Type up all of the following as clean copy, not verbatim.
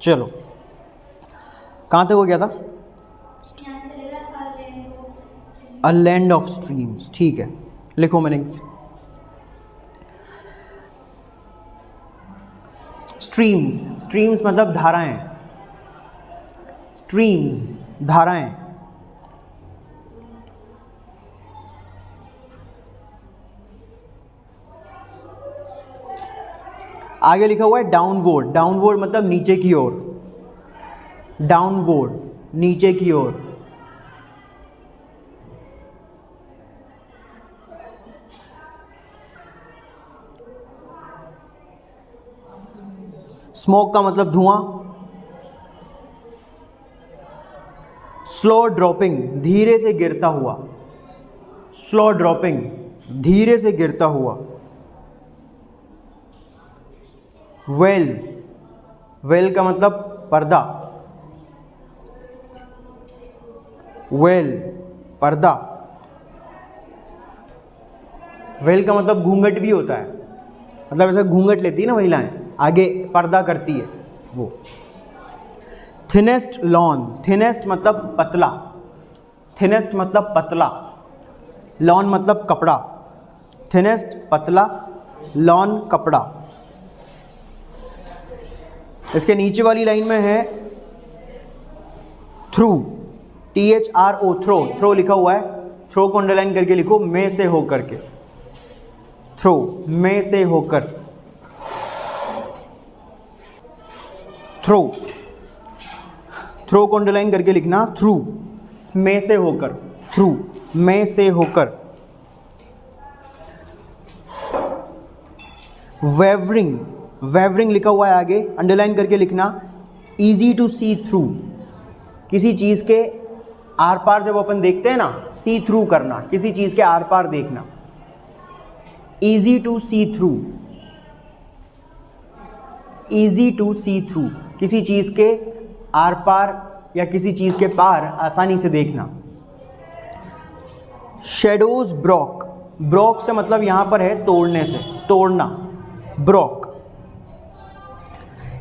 चलो कहाँ तक हो गया था? अ लैंड ऑफ स्ट्रीम्स, ठीक है, लिखो मीनिंग्स। स्ट्रीम्स, स्ट्रीम्स मतलब धाराएं, स्ट्रीम्स धाराएं। आगे लिखा हुआ है डाउनवर्ड, डाउनवर्ड मतलब नीचे की ओर, डाउनवर्ड नीचे की ओर। स्मोक का मतलब धुआं। स्लो ड्रॉपिंग धीरे से गिरता हुआ, स्लो ड्रॉपिंग धीरे से गिरता हुआ। वेल, वेल का मतलब पर्दा, वेल पर्दा। वेल का मतलब घूंघट भी होता है, मतलब ऐसा घूंघट लेती है ना महिलाएं, आगे पर्दा करती है वो। थिनेस्ट लॉन, थिनेस्ट मतलब पतला, थिनेस्ट मतलब पतला, लॉन मतलब कपड़ा। थिनेस्ट पतला, लॉन कपड़ा। इसके नीचे वाली लाइन में है थ्रू, THRO, थ्रो, थ्रो लिखा हुआ है, थ्रो को अंडरलाइन करके लिखो, में से होकर के, थ्रो में से होकर, थ्रो, थ्रो को अंडरलाइन करके लिखना, थ्रू में से होकर, थ्रू में से होकर। वेवरिंग, वेवरिंग लिखा हुआ है आगे, अंडरलाइन करके लिखना, इजी टू सी थ्रू, किसी चीज़ के आर पार जब अपन देखते हैं ना, सी थ्रू करना, किसी चीज़ के आर पार देखना, easy to see through, easy to see through, किसी चीज़ के आर पार या किसी चीज़ के पार आसानी से देखना। शेडोज ब्रोक, ब्रोक से मतलब यहाँ पर है तोड़ने से, तोड़ना, ब्रोक।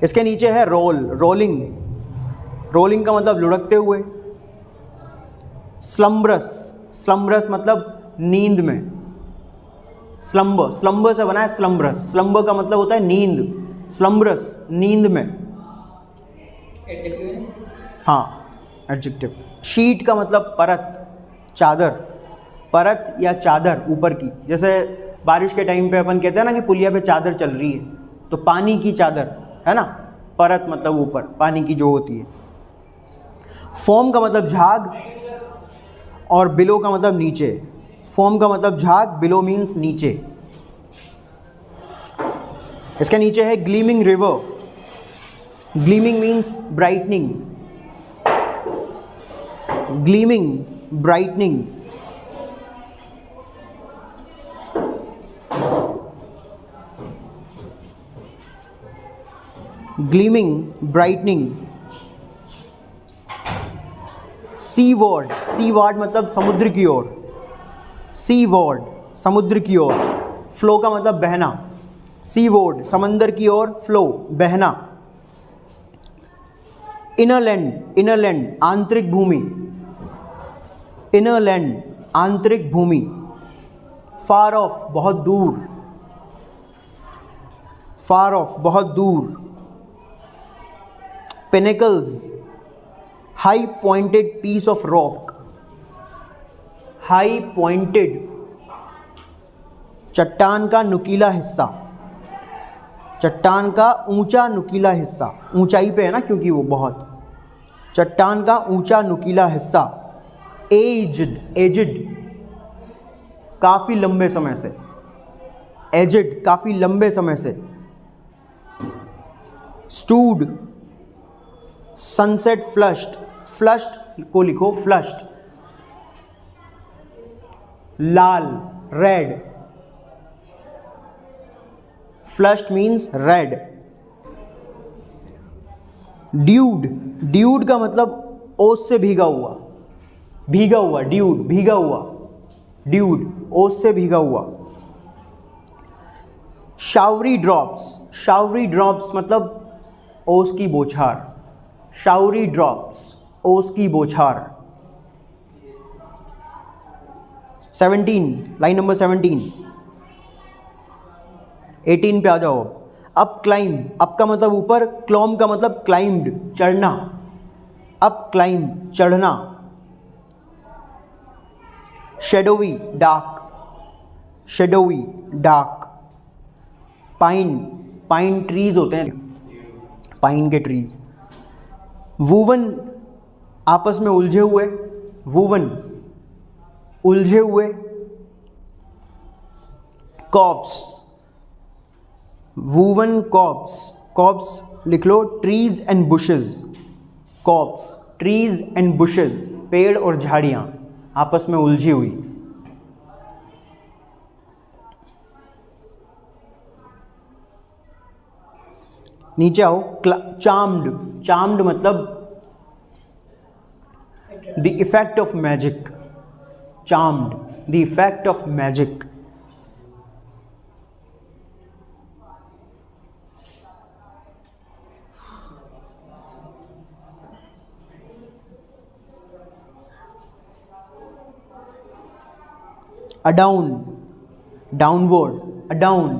इसके नीचे है रोल, रोलिंग, रोलिंग का मतलब लुढ़कते हुए। स्लम्बरस, स्लम्बरस मतलब नींद में, स्लम्बर, स्लम्बर से बना है स्लम्बरस, स्लम्बर का मतलब होता है नींद, स्लम्बरस नींद में। हाँ, एडजेक्टिव। शीट का मतलब परत, चादर, परत या चादर ऊपर की, जैसे बारिश के टाइम पे अपन कहते हैं ना कि पुलिया पे चादर चल रही है, तो पानी की चादर है ना, परत मतलब ऊपर पानी की जो होती है। फोम का मतलब झाग और बिलो का मतलब नीचे। फोम का मतलब झाग, बिलो मीन्स नीचे। इसके नीचे है gleaming river, gleaming means brightening, gleaming brightening. Gleaming brightening. Sea word, sea word मतलब समुद्र की ओर, सी वर्ड समुद्र की ओर। फ्लो का मतलब बहना, सी वर्ड समंदर की ओर, फ्लो बहना। इनर लैंड, इनर लैंड आंतरिक भूमि, इनर लैंड आंतरिक भूमि। फार ऑफ बहुत दूर, फार ऑफ बहुत दूर। Pinnacles high pointed piece of rock, high pointed चट्टान का नुकीला हिस्सा, चट्टान का ऊंचा नुकीला हिस्सा, ऊंचाई पे है ना क्योंकि वो बहुत, चट्टान का ऊंचा नुकीला हिस्सा। एज्ड, एज्ड काफ़ी लंबे समय से, एज्ड काफ़ी लंबे समय से। स्टूड सनसेट फ्लश्ड, फ्लश्ड को लिखो फ्लश्ड, लाल red, flushed means red. Dewed, dewed का मतलब ओस से भीगा हुआ, भीगा हुआ, ड्यूड भीगा हुआ, ड्यूड ओस से भीगा हुआ। शावरी ड्रॉप्स, शावरी ड्रॉप्स मतलब ओस की बौछार, शाउरी ड्रॉप्स, ओस की बौछार। 17, लाइन नंबर 17। 18 पे आ जाओ। अप क्लाइंब, अप का मतलब ऊपर, क्लॉम का मतलब क्लाइंब्ड, चढ़ना। अप क्लाइंब, चढ़ना। Shadowy, dark, shadowy, dark. Pine, pine trees होते हैं, पाइन के ट्रीज। वूवन, आपस में उलझे हुए, वूवन, उलझे हुए। कॉप्स, वूवन कॉप्स, कॉप्स लिख लो, trees and bushes, copse, trees and bushes, पेड़ और झाड़ियां आपस में उलझी हुई। नीचे आओ। चार्म्ड, चार्म्ड मतलब the effect of magic, charmed, the effect of magic. Adown, downward, adown,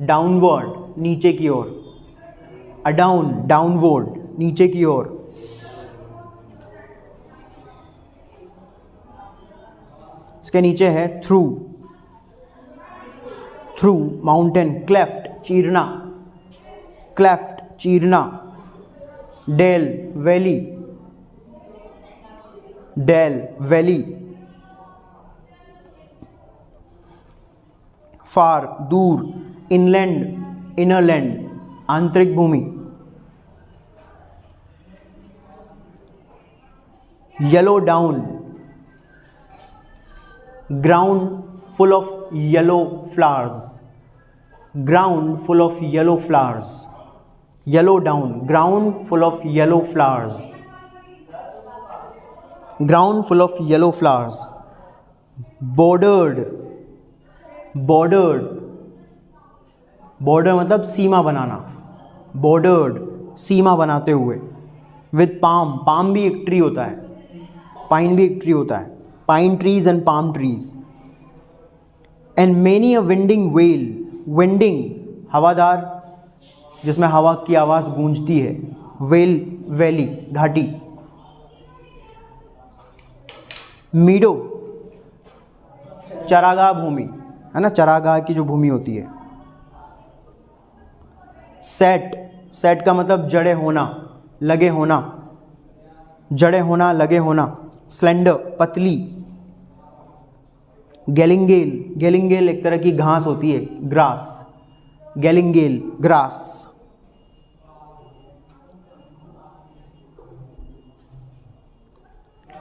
downward, नीचे की ओर। अडाउन, डाउनवर्ड, नीचे की ओर। इसके नीचे है थ्रू, थ्रू माउंटेन। क्लेफ्ट, चीरना, क्लेफ्ट, चीरना। Dell, valley, dell, valley. Far, दूर। इनलैंड, इनरलैंड, आंतरिक भूमि। Yellow down, ground full of yellow flowers, ground full of yellow flowers. Yellow down, ground full of yellow flowers, ground full of yellow flowers. Bordered, bordered, border मतलब सीमा बनाना, bordered, सीमा बनाते हुए। With palm, palm भी एक tree होता है, pine भी एक ट्री होता है। Pine trees and palm trees. And many a winding well, winding हवादार, जिसमें हवा की आवाज़ गूंजती है। वेल, वैली, घाटी। मीडो, चरागाह भूमि, है ना, चरागाह की जो भूमि होती है। सेट, सेट का मतलब जड़े होना, लगे होना, जड़े होना, लगे होना। स्लेंडर, पतली। गैलिंगेल, गैलिंगेल एक तरह की घास होती है, ग्रास, गैलिंगेल, ग्रास।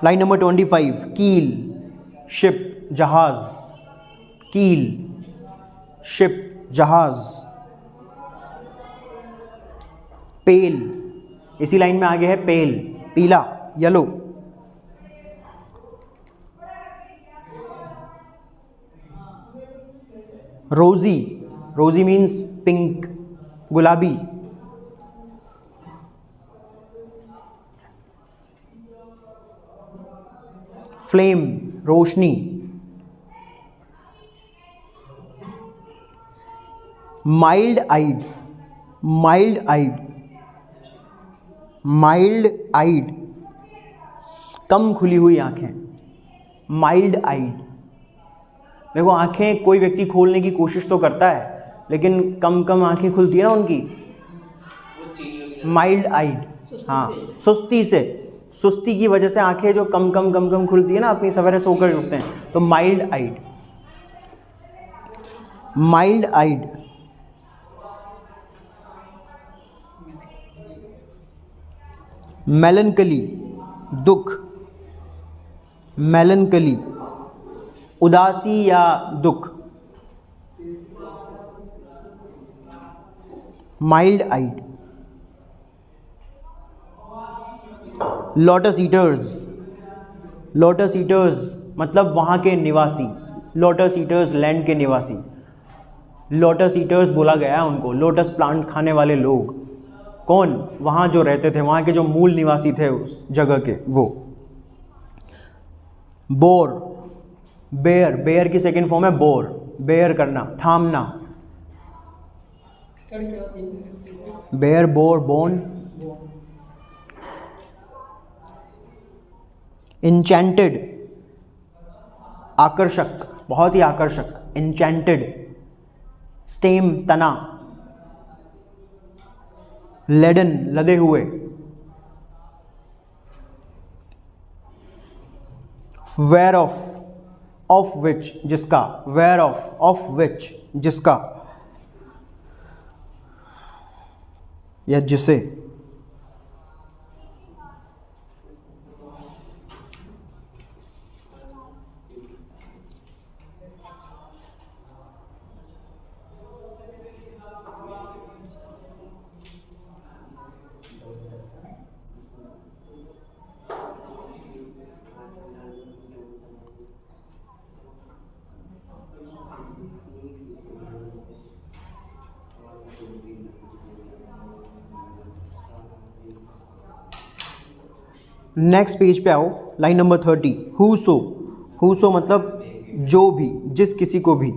Line number 25। कील, शिप, जहाज। कील, शिप, जहाज। पेल, इसी लाइन में आगे है पेल, पीला, येलो। रोजी, रोजी मीन्स पिंक, गुलाबी। फ्लेम, रोशनी। माइल्ड आइड, माइल्ड आइड, माइल्ड आइड, कम खुली हुई आंखें, माइल्ड आइड। देखो आंखें कोई व्यक्ति खोलने की कोशिश तो करता है, लेकिन कम कम आंखें खुलती है ना उनकी, माइल्ड आइड। हाँ, सुस्ती से, सुस्ती की वजह से आंखें जो कम कम खुलती है ना, अपनी सवेरे सोकर उठते हैं, तो माइल्ड आइड, माइल्ड आइड। मेलनकली, दुख, मेलनकली, उदासी या दुख। माइल्ड आइड। लोटस ईटर्स, लोटस ईटर्स मतलब वहाँ के निवासी, लोटस ईटर्स लैंड के निवासी, लोटस ईटर्स बोला गया है उनको, लोटस प्लांट खाने वाले लोग। कौन? वहाँ जो रहते थे, वहाँ के जो मूल निवासी थे उस जगह के, वो। बोर, बेयर, बेयर की सेकंड फॉर्म है बोर, बेयर करना, थामना। Bear, bore, bone. इंचेंटेड, आकर्षक, बहुत ही आकर्षक, इंचेंटेड। स्टेम, तना। लेडन, लदे हुए। वेयर ऑफ विच, जिसका, वेयर ऑफ विच, जिसका या जिसे। नेक्स्ट पेज पे आओ, लाइन नंबर 30। हूसो, हूसो मतलब जो भी, जिस किसी को भी,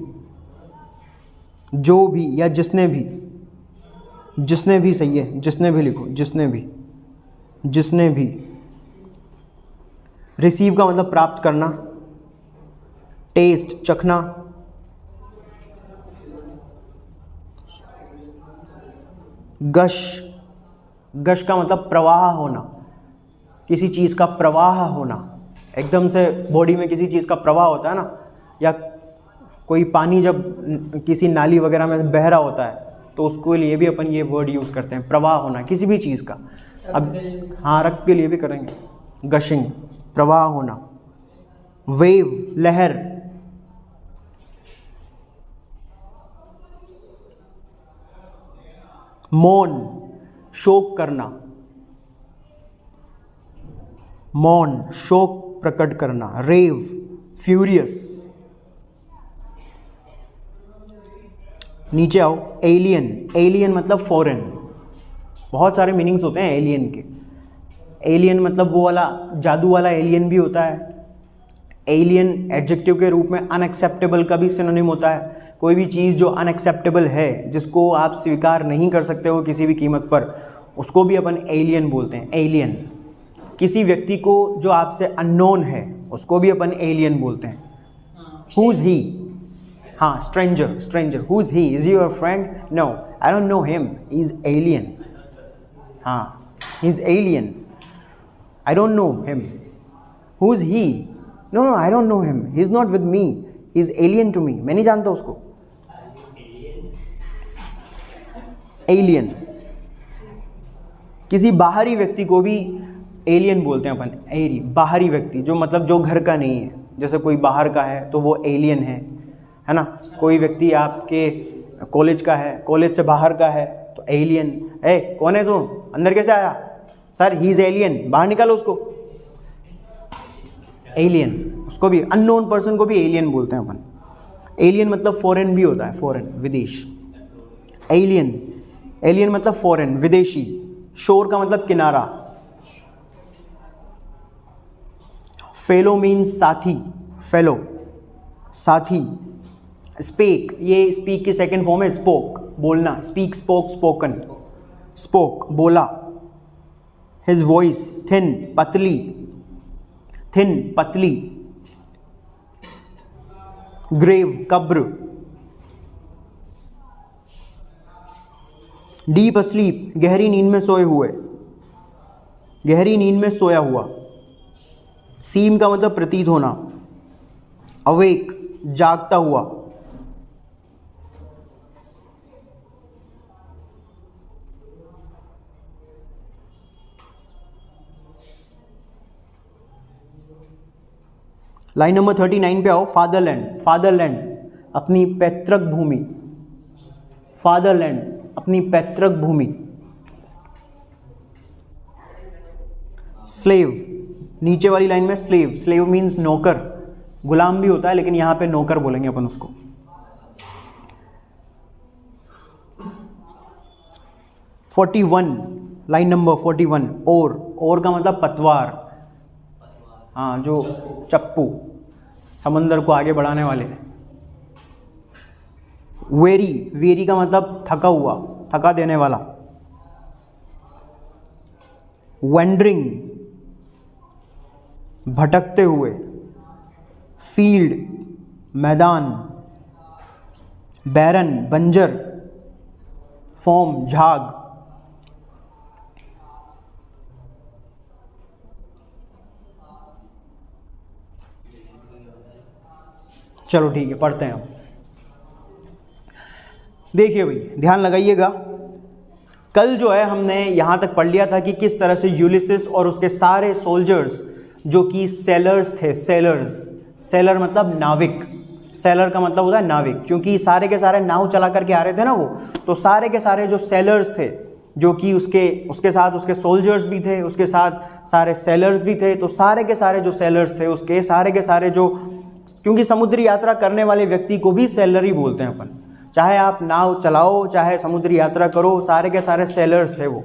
जो भी या जिसने भी, जिसने भी सही है, जिसने भी लिखो, जिसने भी, जिसने भी। रिसीव का मतलब प्राप्त करना, टेस्ट, चखना। गश, गश का मतलब प्रवाह होना, किसी चीज़ का प्रवाह होना, एकदम से बॉडी में किसी चीज़ का प्रवाह होता है ना, या कोई पानी जब किसी नाली वगैरह में बह रहा होता है तो उसके लिए भी अपन ये वर्ड यूज़ करते हैं, प्रवाह होना किसी भी चीज़ का। अब हाँ, रक्त के लिए भी करेंगे, गशिंग, प्रवाह होना। वेव, लहर। मौन, शोक करना, मौन, शोक प्रकट करना। रेव, फ्यूरियस। नीचे आओ, एलियन, एलियन मतलब फॉरेन। बहुत सारे मीनिंग्स होते हैं एलियन के। एलियन मतलब वो वाला जादू वाला एलियन भी होता है। एलियन एडजेक्टिव के रूप में अनएक्सेप्टेबल का भी सिनोनिम होता है। कोई भी चीज़ जो अनएक्सेप्टेबल है, जिसको आप स्वीकार नहीं कर सकते हो किसी भी कीमत पर, उसको भी अपन एलियन बोलते हैं, एलियन। किसी व्यक्ति को जो आपसे अननोन है, उसको भी अपन एलियन बोलते हैं। हुज ही, हाँ, stranger, stranger. Who's he, is your friend? No, I don't know him, he is alien. हाँ, he is alien, I don't know him. Who's he? No no, I don't know him, he is not with me, he is alien to me, मैं नहीं जानता उसको। Alien. किसी बाहरी व्यक्ति को भी एलियन बोलते हैं अपन, एरी, बाहरी व्यक्ति, जो मतलब जो घर का नहीं है। जैसे कोई बाहर का है तो वो एलियन है ना। कोई व्यक्ति आपके कॉलेज का है, कॉलेज से बाहर का है तो एलियन। ए, कौन है तू, अंदर कैसे आया? सर, ही इज एलियन, बाहर निकालो उसको। एलियन, उसको भी, अननोन पर्सन को भी एलियन बोलते हैं अपन। एलियन मतलब फॉरेन भी होता है, फॉरेन, विदेश। एलियन, एलियन मतलब फॉरेन, विदेशी। शोर का मतलब किनारा। फेलो मीन्स साथी, फेलो, साथी। स्पीक, ये स्पीक की सेकंड फॉर्म है स्पोक, बोलना। Speak, spoke, spoken. स्पोक, बोला। हिज वॉइस, थिन, पतली, थिन, पतली। ग्रेव, कब्र। डीप अस्लीप, गहरी नींद में सोए हुए, गहरी नींद में सोया हुआ। सीम का मतलब प्रतीत होना। अवेक, जागता हुआ। लाइन नंबर 39 पे आओ। फादरलैंड, फादरलैंड अपनी पैतृक भूमि, फादरलैंड अपनी पैतृक भूमि। स्लेव, नीचे वाली लाइन में स्लेव, स्लेव मीन्स नौकर, गुलाम भी होता है लेकिन यहां पे नौकर बोलेंगे अपन उसको। 41, लाइन नंबर 41, और का मतलब पतवार, हाँ जो चप्पू, समंदर को आगे बढ़ाने वाले। वेरी का मतलब थका हुआ, थका देने वाला। वेंडरिंग, भटकते हुए। फील्ड, मैदान। बैरन, बंजर। फॉर्म, झाग। चलो ठीक है, पढ़ते हैं हम। देखिए भाई, ध्यान लगाइएगा। कल जो है हमने यहाँ तक पढ़ लिया था कि किस तरह से यूलिसिस और उसके सारे सोल्जर्स जो कि सेलर्स थे, सेलर मतलब नाविक, सेलर का मतलब होता है नाविक, क्योंकि सारे के सारे नाव चला करके आ रहे थे ना वो, तो सारे के सारे जो सेलर्स थे, जो कि उसके साथ उसके सोल्जर्स भी थे, उसके साथ सारे सेलर्स भी थे, तो सारे के सारे जो सेलर्स थे उसके सारे के सारे जो, क्योंकि समुद्री यात्रा करने वाले व्यक्ति को भी सेलर ही बोलते हैं अपन, चाहे आप नाव चलाओ चाहे समुद्री यात्रा करो, सारे के सारे सेलर्स थे वो।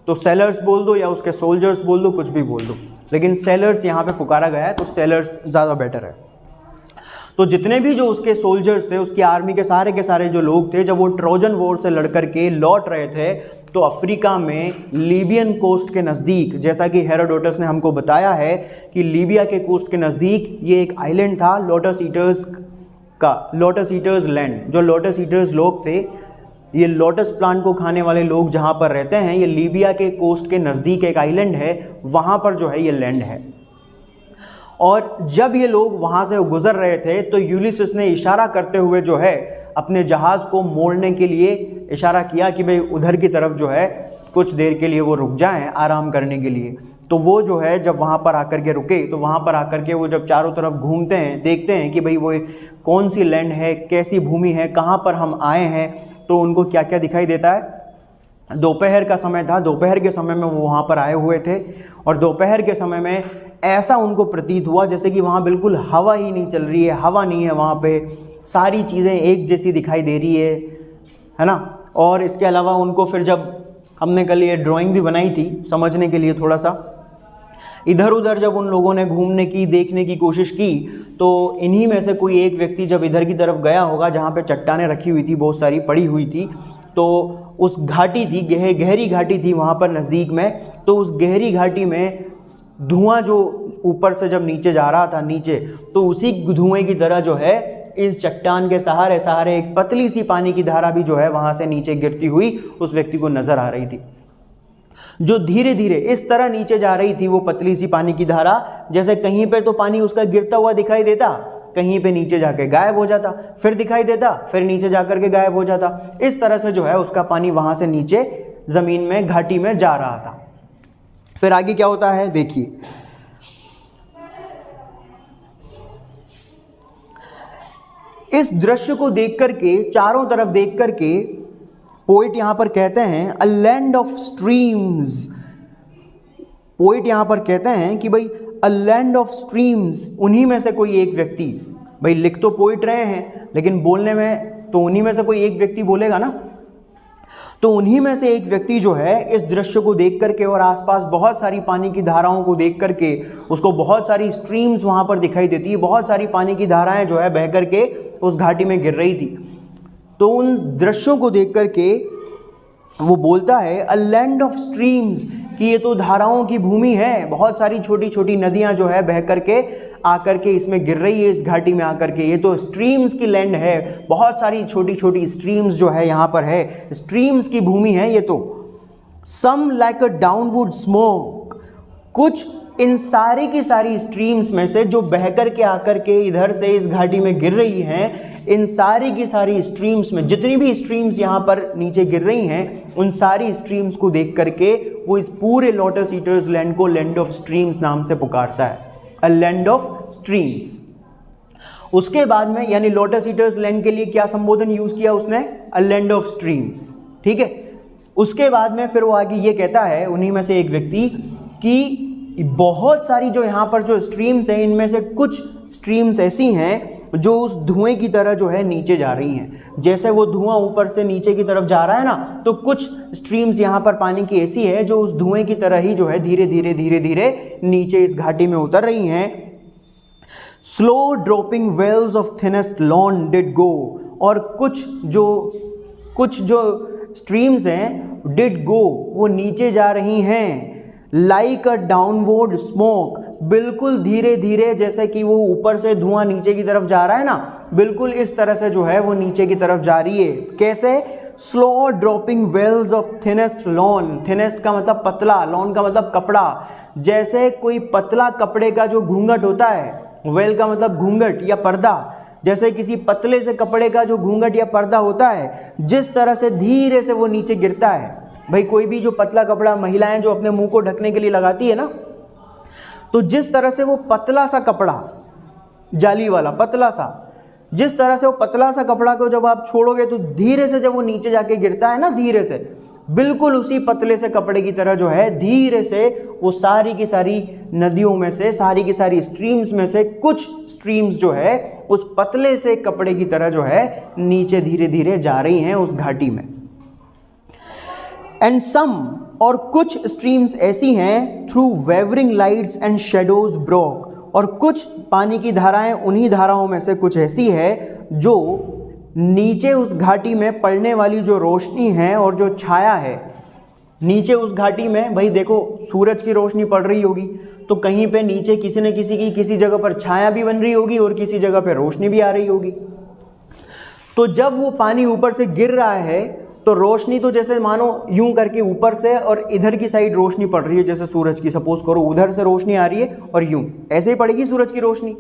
तो सेलर्स बोल दो या उसके सोल्जर्स बोल दो, कुछ भी बोल दो, लेकिन सेलर्स यहाँ पे पुकारा गया है, तो सेलर्स ज़्यादा बेटर है। तो जितने भी जो उसके सोल्जर्स थे, उसकी आर्मी के सारे जो लोग थे, जब वो ट्रोजन वॉर से लड़ करके लौट रहे थे, तो अफ्रीका में लीबियन कोस्ट के नज़दीक, जैसा कि हेरोडोटस ने हमको बताया है कि लीबिया के कोस्ट के नज़दीक ये एक आइलैंड था लोटस ईटर्स का, लोटस ईटर्स लैंड। जो लोटस ईटर्स लोग थे, ये लोटस प्लांट को खाने वाले लोग जहाँ पर रहते हैं, ये लीबिया के कोस्ट के नज़दीक एक आइलैंड है, वहाँ पर जो है ये लैंड है। और जब ये लोग वहाँ से गुजर रहे थे, तो यूलिसिस ने इशारा करते हुए जो है अपने जहाज़ को मोड़ने के लिए इशारा किया कि भाई उधर की तरफ जो है कुछ देर के लिए वो रुक जाएं आराम करने के लिए। तो वो जो है जब वहाँ पर आकर के रुके, तो वहाँ पर आकर के वो जब चारों तरफ घूमते हैं, देखते हैं कि भाई वो कौन सी लैंड है, कैसी भूमि है, कहाँ पर हम आए हैं, तो उनको क्या क्या दिखाई देता है। दोपहर का समय था, दोपहर के समय में वो वहाँ पर आए हुए थे, और दोपहर के समय में ऐसा उनको प्रतीत हुआ जैसे कि वहाँ बिल्कुल हवा ही नहीं चल रही है, हवा नहीं है वहाँ पे, सारी चीज़ें एक जैसी दिखाई दे रही है ना। और इसके अलावा उनको फिर जब हमने कल ये ड्राइंग भी बनाई थी समझने के लिए थोड़ा सा, इधर उधर जब उन लोगों ने घूमने की, देखने की कोशिश की, तो इन्हीं में से कोई एक व्यक्ति जब इधर की तरफ गया होगा जहाँ पे चट्टानें रखी हुई थी, बहुत सारी पड़ी हुई थी, तो उस घाटी थी, गहरी घाटी थी वहाँ पर नज़दीक में, तो उस गहरी घाटी में धुआं जो ऊपर से जब नीचे जा रहा था नीचे, तो उसी धुएं की तरह जो है इस चट्टान के सहारे सहारे एक पतली सी पानी की धारा भी जो है वहाँ से नीचे गिरती हुई उस व्यक्ति को नज़र आ रही थी, जो धीरे धीरे इस तरह नीचे जा रही थी वो पतली सी पानी की धारा, जैसे कहीं पे तो पानी उसका गिरता हुआ दिखाई देता, कहीं पे नीचे जाके गायब हो जाता, फिर दिखाई देता, फिर नीचे जाकर के गायब हो जाता। इस तरह से जो है उसका पानी वहाँ से नीचे ज़मीन में, घाटी में जा रहा था। फिर आगे क्या होता है देखिए, इस दृश्य को देख करके, चारों तरफ देख करके पोइट यहां पर कहते हैं a land of streams. Poet यहां पर कहते हैं कि भाई अ लैंड ऑफ स्ट्रीम्स, उन्हीं में से कोई एक व्यक्ति, भाई लिख तो पोइट रहे हैं लेकिन बोलने में तो उन्हीं में से कोई एक व्यक्ति बोलेगा ना, तो उन्हीं में से एक व्यक्ति जो है इस दृश्य को देख करके और आसपास बहुत सारी पानी की धाराओं को देख करके, उसको बहुत सारी स्ट्रीम्स वहाँ पर दिखाई देती है, बहुत सारी पानी की धाराएं जो है बह करके उस घाटी में गिर रही थी। तो उन दृश्यों को देख करके वो बोलता है अ लैंड ऑफ स्ट्रीम्स, कि ये तो धाराओं की भूमि है, बहुत सारी छोटी छोटी नदियाँ जो है बह करके आकर के इसमें गिर रही है, इस घाटी में आकर के, ये तो स्ट्रीम्स की लैंड है, बहुत सारी छोटी छोटी स्ट्रीम्स जो है यहाँ पर है, स्ट्रीम्स की भूमि है ये तो। सम लाइक अ डाउनवुड स्मोक, कुछ इन सारी की सारी स्ट्रीम्स में से जो बह कर के आकर के इधर से इस घाटी में गिर रही हैं, इन सारी की सारी स्ट्रीम्स में जितनी भी स्ट्रीम्स यहाँ पर नीचे गिर रही हैं, उन सारी स्ट्रीम्स को देख करके वो इस पूरे लोटस ईटर्स लैंड को लैंड ऑफ स्ट्रीम्स नाम से पुकारता है, अ लैंड ऑफ स्ट्रीम्स। उसके बाद में यानी लोटस ईटर्स लैंड के लिए क्या संबोधन यूज किया उसने, अ लैंड ऑफ स्ट्रीम्स, ठीक है। उसके बाद में फिर वो आगे ये कहता है उन्हीं में से एक व्यक्ति कि बहुत सारी जो यहाँ पर जो स्ट्रीम्स हैं, इनमें से कुछ स्ट्रीम्स ऐसी हैं जो उस धुएं की तरह जो है नीचे जा रही हैं। जैसे वो धुआं ऊपर से नीचे की तरफ जा रहा है ना, तो कुछ स्ट्रीम्स यहाँ पर पानी की ऐसी है जो उस धुएं की तरह ही जो है धीरे धीरे धीरे धीरे नीचे इस घाटी में उतर रही हैं। Slow dropping veils of thinnest lawn did go, और कुछ जो स्ट्रीम्स हैं डिड गो, वो नीचे जा रही हैं। लाइक अ डाउनवर्ड स्मोक, बिल्कुल धीरे धीरे, जैसे कि वो ऊपर से धुआं नीचे की तरफ जा रहा है ना, बिल्कुल इस तरह से जो है वो नीचे की तरफ जा रही है। कैसे? Slow dropping veils of thinnest lawn, thinnest का मतलब पतला, लॉन का मतलब कपड़ा। जैसे कोई पतला कपड़े का जो घूंघट होता है, वेल का मतलब घूंघट या पर्दा, जैसे किसी पतले से कपड़े का जो घूंघट या पर्दा होता है, जिस तरह से धीरे से वो नीचे गिरता है। भाई कोई भी जो पतला कपड़ा महिलाएं जो अपने मुंह को ढकने के लिए लगाती है ना, तो जिस तरह से वो पतला सा कपड़ा, जाली वाला पतला सा, जिस तरह से वो पतला सा कपड़ा को जब आप छोड़ोगे तो धीरे से जब वो नीचे जाके गिरता है ना, धीरे से, बिल्कुल उसी पतले से कपड़े की तरह जो है धीरे से वो सारी की सारी नदियों में से, सारी की सारी स्ट्रीम्स में से कुछ स्ट्रीम्स जो है उस पतले से कपड़े की तरह जो है नीचे धीरे धीरे जा रही हैं उस घाटी में। एंड सम, और कुछ स्ट्रीम्स ऐसी हैं through wavering lights and shadows broke, और कुछ पानी की धाराएं उन्हीं धाराओं में से कुछ ऐसी है जो नीचे उस घाटी में पड़ने वाली जो रोशनी है और जो छाया है नीचे उस घाटी में, भाई देखो सूरज की रोशनी पड़ रही होगी तो कहीं पे नीचे किसी न किसी की किसी जगह पर छाया भी बन रही होगी और किसी जगह पे रोशनी भी आ रही होगी। तो जब वो पानी ऊपर से गिर रहा है तो रोशनी तो जैसे मानो यूं करके ऊपर से और इधर की साइड रोशनी पड़ रही है, जैसे सूरज की, सपोज करो उधर से रोशनी आ रही है और यूं ऐसे ही पड़ेगी सूरज की रोशनी।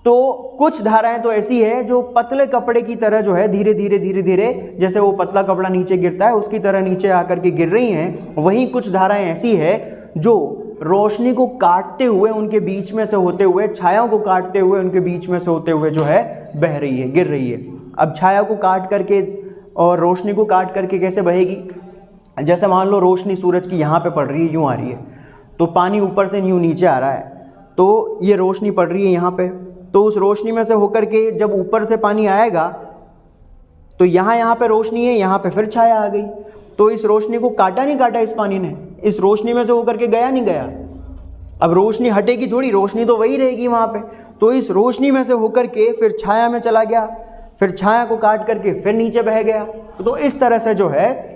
तो कुछ धाराएं तो ऐसी है जो पतले कपड़े की तरह जो है धीरे धीरे धीरे धीरे, जैसे वो पतला कपड़ा नीचे गिरता है उसकी तरह नीचे आकर के गिर रही हैं। वहीं कुछ धाराएं ऐसी है जो रोशनी को काटते हुए उनके बीच में से होते हुए, छायाओं को काटते हुए उनके बीच में से होते हुए जो है बह रही है, गिर रही है। अब छाया को काट करके और रोशनी को काट करके कैसे बहेगी? जैसे मान लो रोशनी सूरज की यहाँ पे पड़ रही है, यूँ आ रही है, तो पानी ऊपर से यूँ नीचे आ रहा है, तो ये रोशनी पड़ रही है यहाँ पे, तो उस रोशनी में से होकर के जब ऊपर से पानी आएगा तो यहाँ पे रोशनी है, यहाँ पे फिर छाया आ गई, तो इस रोशनी को काटा नहीं काटा इस पानी ने, इस रोशनी में से होकर के गया नहीं गया। अब रोशनी हटेगी थोड़ी, रोशनी तो वही रहेगी वहाँ पे, तो इस रोशनी में से होकर के फिर छाया में चला गया, फिर छाया को काट करके फिर नीचे बह गया। तो इस तरह से जो है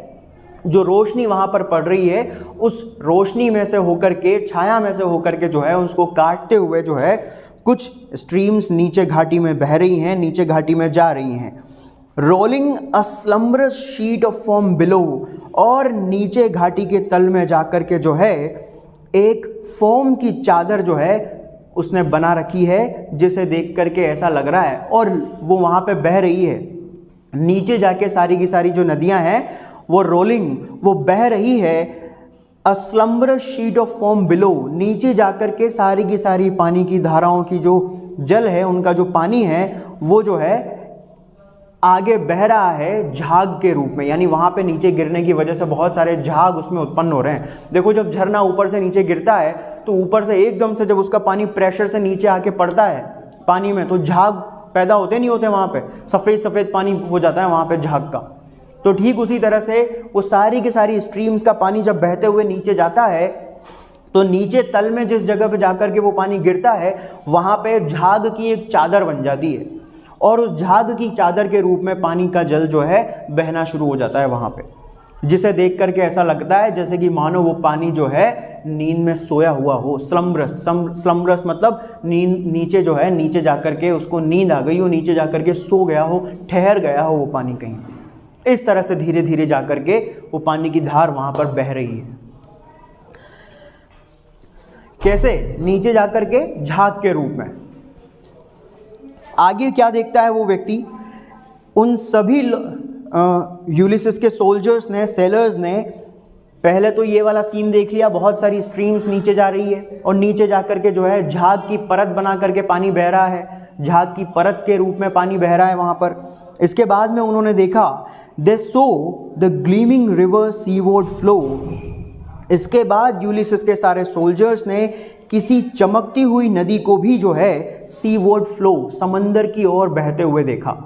जो रोशनी वहाँ पर पड़ रही है उस रोशनी में से होकर के, छाया में से होकर के जो है उसको काटते हुए जो है कुछ स्ट्रीम्स नीचे घाटी में बह रही हैं, नीचे घाटी में जा रही हैं। Rolling a slumberous sheet of foam below, और नीचे घाटी के तल में जाकर के जो है एक फोम की चादर जो है उसने बना रखी है, जिसे देख करके ऐसा लग रहा है, और वो वहाँ पे बह रही है। नीचे जाके सारी की सारी जो नदियाँ हैं वो रोलिंग, वो बह रही है। A slumberous sheet of foam below, नीचे जाकर के सारी की सारी पानी की धाराओं की जो जल है, उनका जो पानी है वो जो है आगे बह रहा है झाग के रूप में, यानी वहाँ पे नीचे गिरने की वजह से बहुत सारे झाग उसमें उत्पन्न हो रहे हैं। देखो जब झरना ऊपर से नीचे गिरता है तो ऊपर से एकदम से जब उसका पानी प्रेशर से नीचे आके पड़ता है पानी में, तो झाग पैदा होते नहीं होते, वहाँ पे सफ़ेद सफ़ेद पानी हो जाता है वहाँ पे झाग का। तो ठीक उसी तरह से वो सारी की सारी स्ट्रीम्स का पानी जब बहते हुए नीचे जाता है तो नीचे तल में जिस जगह पे जाकर के वो पानी गिरता है वहाँ पे झाग की एक चादर बन जाती है, और उस झाग की चादर के रूप में पानी का जल जो है बहना शुरू हो जाता है वहाँ पे, जिसे देख करके ऐसा लगता है जैसे कि मानो वो पानी जो है नींद में सोया हुआ हो। स्लम्बरस मतलब नींद, नीचे जो है नीचे जाकर के उसको नींद आ गई हो, नीचे जाकर के सो गया हो, ठहर गया हो वो पानी कहीं। इस तरह से धीरे धीरे जाकर के वो पानी की धार वहाँ पर बह रही है। कैसे? नीचे जाकर के झाग के रूप में। आगे क्या देखता है वो व्यक्ति? उन सभी यूलिसिस के सोल्जर्स ने, सेलर्स ने पहले तो ये वाला सीन देख लिया, बहुत सारी स्ट्रीम्स नीचे जा रही है और नीचे जाकर के जो है झाग की परत बना करके पानी बह रहा है, झाग की परत के रूप में पानी बह रहा है वहाँ पर। इसके बाद में उन्होंने देखा, they saw the gleaming river seaward flow, इसके बाद यूलिसिस के सारे सोल्जर्स ने किसी चमकती हुई नदी को भी जो है सीवर्ड फ्लो, समंदर की ओर बहते हुए देखा।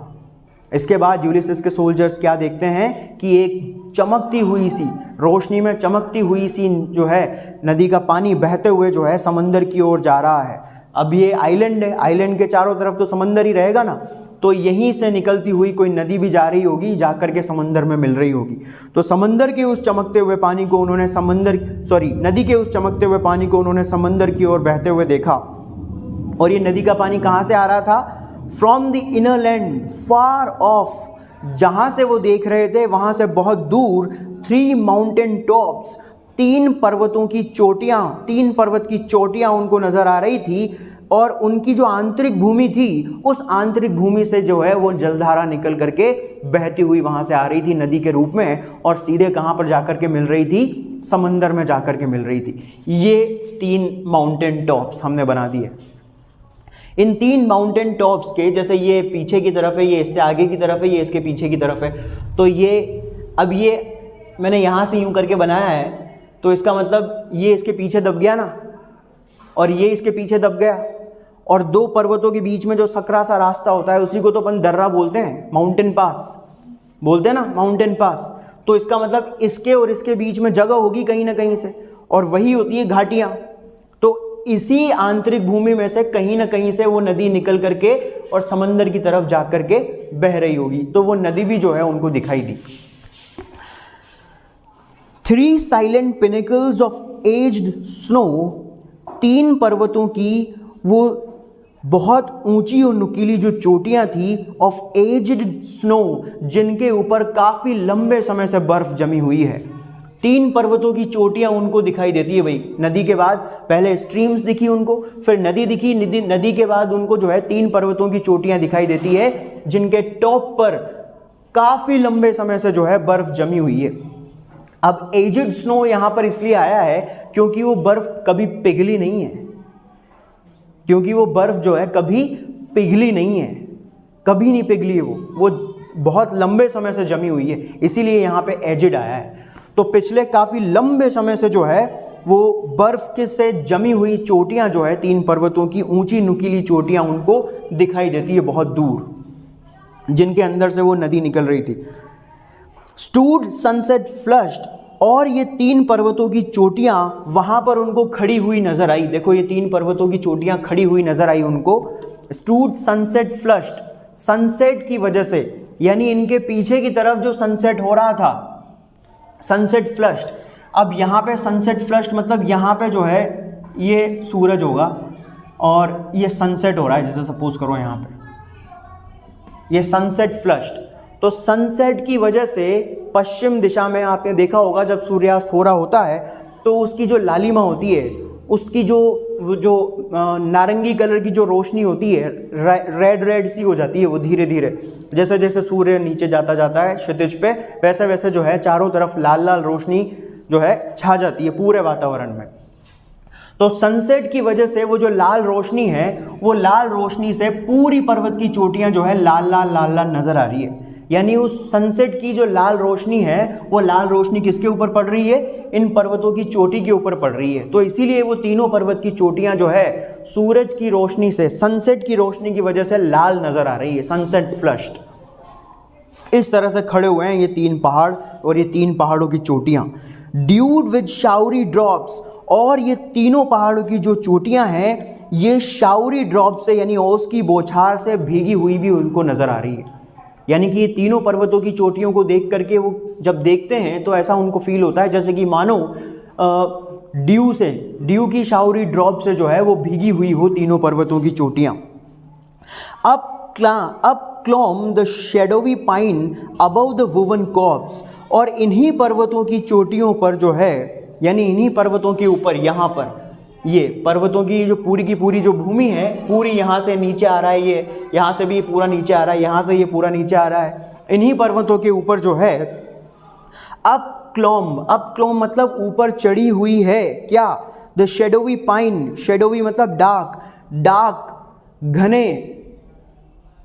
इसके बाद यूलिसिस के सोल्जर्स क्या देखते हैं कि एक चमकती हुई सी, रोशनी में चमकती हुई सी जो है नदी का पानी बहते हुए जो है समंदर की ओर जा रहा है। अब ये आइलैंड है, आइलैंड के चारों तरफ तो समंदर ही रहेगा ना, तो यहीं से निकलती हुई कोई नदी भी जा रही होगी, जा कर के समंदर में मिल रही होगी। तो समंदर के उस चमकते हुए पानी को उन्होंने नदी के उस चमकते हुए पानी को उन्होंने समंदर की ओर बहते हुए देखा। और ये नदी का पानी कहाँ से आ रहा था? From the inner land far of, जहाँ से वो देख रहे थे वहाँ से बहुत दूर 3 माउंटेन टॉप्स, 3 पर्वतों की चोटियाँ, 3 पर्वत की चोटियाँ उनको नज़र आ रही थी। और उनकी जो आंतरिक भूमि थी, उस आंतरिक भूमि से जो है वो जलधारा निकल करके बहती हुई वहाँ से आ रही थी नदी के रूप में, और सीधे कहाँ पर जाकर के मिल रही थी? समंदर में जाकर के मिल रही थी। ये 3 माउंटेन टॉप्स हमने बना दिए। इन 3 माउंटेन टॉप्स के, जैसे ये पीछे की तरफ है, ये इससे आगे की तरफ है, ये इसके पीछे की तरफ है, तो ये अब ये मैंने यहाँ से यूँ करके बनाया है, तो इसका मतलब ये इसके पीछे दब गया ना, और ये इसके पीछे दब गया, और 2 पर्वतों के बीच में जो सकरा सा रास्ता होता है उसी को तो अपन दर्रा बोलते हैं, माउंटेन पास बोलते हैं ना, माउंटेन पास। तो इसका मतलब इसके और इसके बीच में जगह होगी कहीं ना कहीं से, और वही होती है घाटियाँ। तो इसी आंतरिक भूमि में से कहीं ना कहीं से वो नदी निकल करके और समंदर की तरफ जा करके बह रही होगी, तो वो नदी भी जो है उनको दिखाई दी। 3 साइलेंट पिनेकल्स ऑफ एज्ड स्नो, 3 पर्वतों की वो बहुत ऊंची और नुकीली जो चोटियां थी, ऑफ एज्ड स्नो, जिनके ऊपर काफ़ी लंबे समय से बर्फ जमी हुई है। 3 पर्वतों की चोटियां उनको दिखाई देती है भाई। नदी के बाद पहले स्ट्रीम्स दिखी उनको, फिर नदी दिखी, नदी के बाद उनको जो है 3 पर्वतों की चोटियां दिखाई देती है, जिनके टॉप पर काफ़ी लंबे समय से जो है बर्फ जमी हुई है। अब एज्ड स्नो यहाँ पर इसलिए आया है क्योंकि वो बर्फ कभी पिघली नहीं है, क्योंकि वो बर्फ जो है कभी पिघली नहीं है, कभी नहीं पिघली वो बहुत लंबे समय से जमी हुई है, इसीलिए यहाँ पे एजिड आया है। तो पिछले काफ़ी लंबे समय से जो है वो बर्फ के से जमी हुई चोटियाँ जो है 3 पर्वतों की ऊंची नुकीली चोटियाँ उनको दिखाई देती है बहुत दूर, जिनके अंदर से वो नदी निकल रही थी। स्टूड सनसेट फ्लश्ड, और ये 3 पर्वतों की चोटियाँ वहाँ पर उनको खड़ी हुई नज़र आई। देखो ये 3 पर्वतों की चोटियाँ खड़ी हुई नज़र आई उनको। स्टूड सनसेट फ्लश्ड, सनसेट की वजह से, यानी इनके पीछे की तरफ जो सनसेट हो रहा था, सनसेट फ्लश्ड। अब यहाँ पे सनसेट फ्लश्ड मतलब यहाँ पे जो है ये सूरज होगा और ये सनसेट हो रहा है, जैसे सपोज करो यहाँ पे ये सनसेट फ्लश्ड। तो सनसेट की वजह से पश्चिम दिशा में आपने देखा होगा जब सूर्यास्त हो रहा होता है तो उसकी जो लालिमा होती है, उसकी जो नारंगी कलर की जो रोशनी होती है, रेड सी हो जाती है वो धीरे धीरे, जैसे जैसे सूर्य नीचे जाता है क्षितिज पे, वैसे वैसे जो है चारों तरफ लाल लाल रोशनी जो है छा जाती है पूरे वातावरण में। तो सनसेट की वजह से वो जो लाल रोशनी है, वो लाल रोशनी से पूरी पर्वत की चोटियाँ जो है लाल लाल नज़र आ रही है। यानी उस सनसेट की जो लाल रोशनी है, वो लाल रोशनी किसके ऊपर पड़ रही है? इन पर्वतों की चोटी के ऊपर पड़ रही है। तो इसीलिए वो तीनों पर्वत की चोटियां जो है सूरज की रोशनी से, सनसेट की रोशनी की वजह से लाल नजर आ रही है, सनसेट फ्लश्ड। इस तरह से खड़े हुए हैं ये 3 पहाड़ और ये 3 पहाड़ों की चोटियां, ड्यूड विद शावरी ड्रॉप्स। और ये तीनों पहाड़ों की जो चोटियां हैं ये शावरी ड्रॉप से, यानी ओस की बौछार से भीगी हुई भी उनको नजर आ रही है। यानी कि ये तीनों पर्वतों की चोटियों को देख करके वो जब देखते हैं तो ऐसा उनको फील होता है जैसे कि मानो ड्यू की शावरी ड्रॉप से जो है वो भीगी हुई हो तीनों पर्वतों की चोटियाँ। अब clomb the shadowy pine above the woven copse. और इन्हीं पर्वतों की चोटियों पर जो है, यानी इन्हीं पर्वतों के ऊपर, यहाँ पर ये पर्वतों की जो पूरी की पूरी जो भूमि है, पूरी यहाँ से नीचे आ रहा है, ये यहाँ से भी पूरा नीचे आ रहा है, यहाँ से ये पूरा नीचे आ रहा है, इन्हीं पर्वतों के ऊपर जो है अब क्लॉम मतलब ऊपर चढ़ी हुई है क्या? द शेडोवी पाइन, शेडोवी मतलब डार्क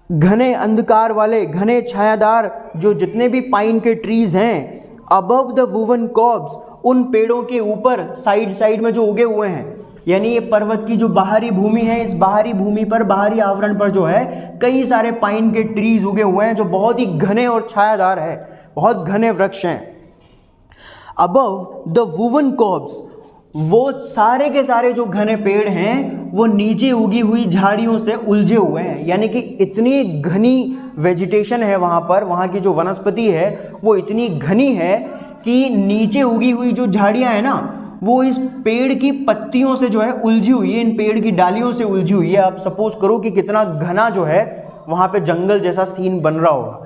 घने अंधकार वाले, घने छायादार जो जितने भी पाइन के ट्रीज हैं, अबव द वुवन कॉब्स, उन पेड़ों के ऊपर साइड साइड में जो उगे हुए हैं, यानी ये पर्वत की जो बाहरी भूमि है, इस बाहरी भूमि पर, बाहरी आवरण पर जो है कई सारे पाइन के ट्रीज उगे हुए हैं जो बहुत ही घने और छायादार है, बहुत घने वृक्ष हैं। अबव द वुवन कॉब्स, वो सारे के सारे जो घने पेड़ हैं वो नीचे उगी हुई झाड़ियों से उलझे हुए हैं, यानी कि इतनी घनी वेजिटेशन है वहाँ पर, वहाँ की जो वनस्पति है वो इतनी घनी है कि नीचे उगी हुई जो झाड़ियाँ हैं ना वो इस पेड़ की पत्तियों से जो है उलझी हुई है, इन पेड़ की डालियों से उलझी हुई है। आप सपोज करो कि कितना घना जो है वहाँ पे जंगल जैसा सीन बन रहा होगा।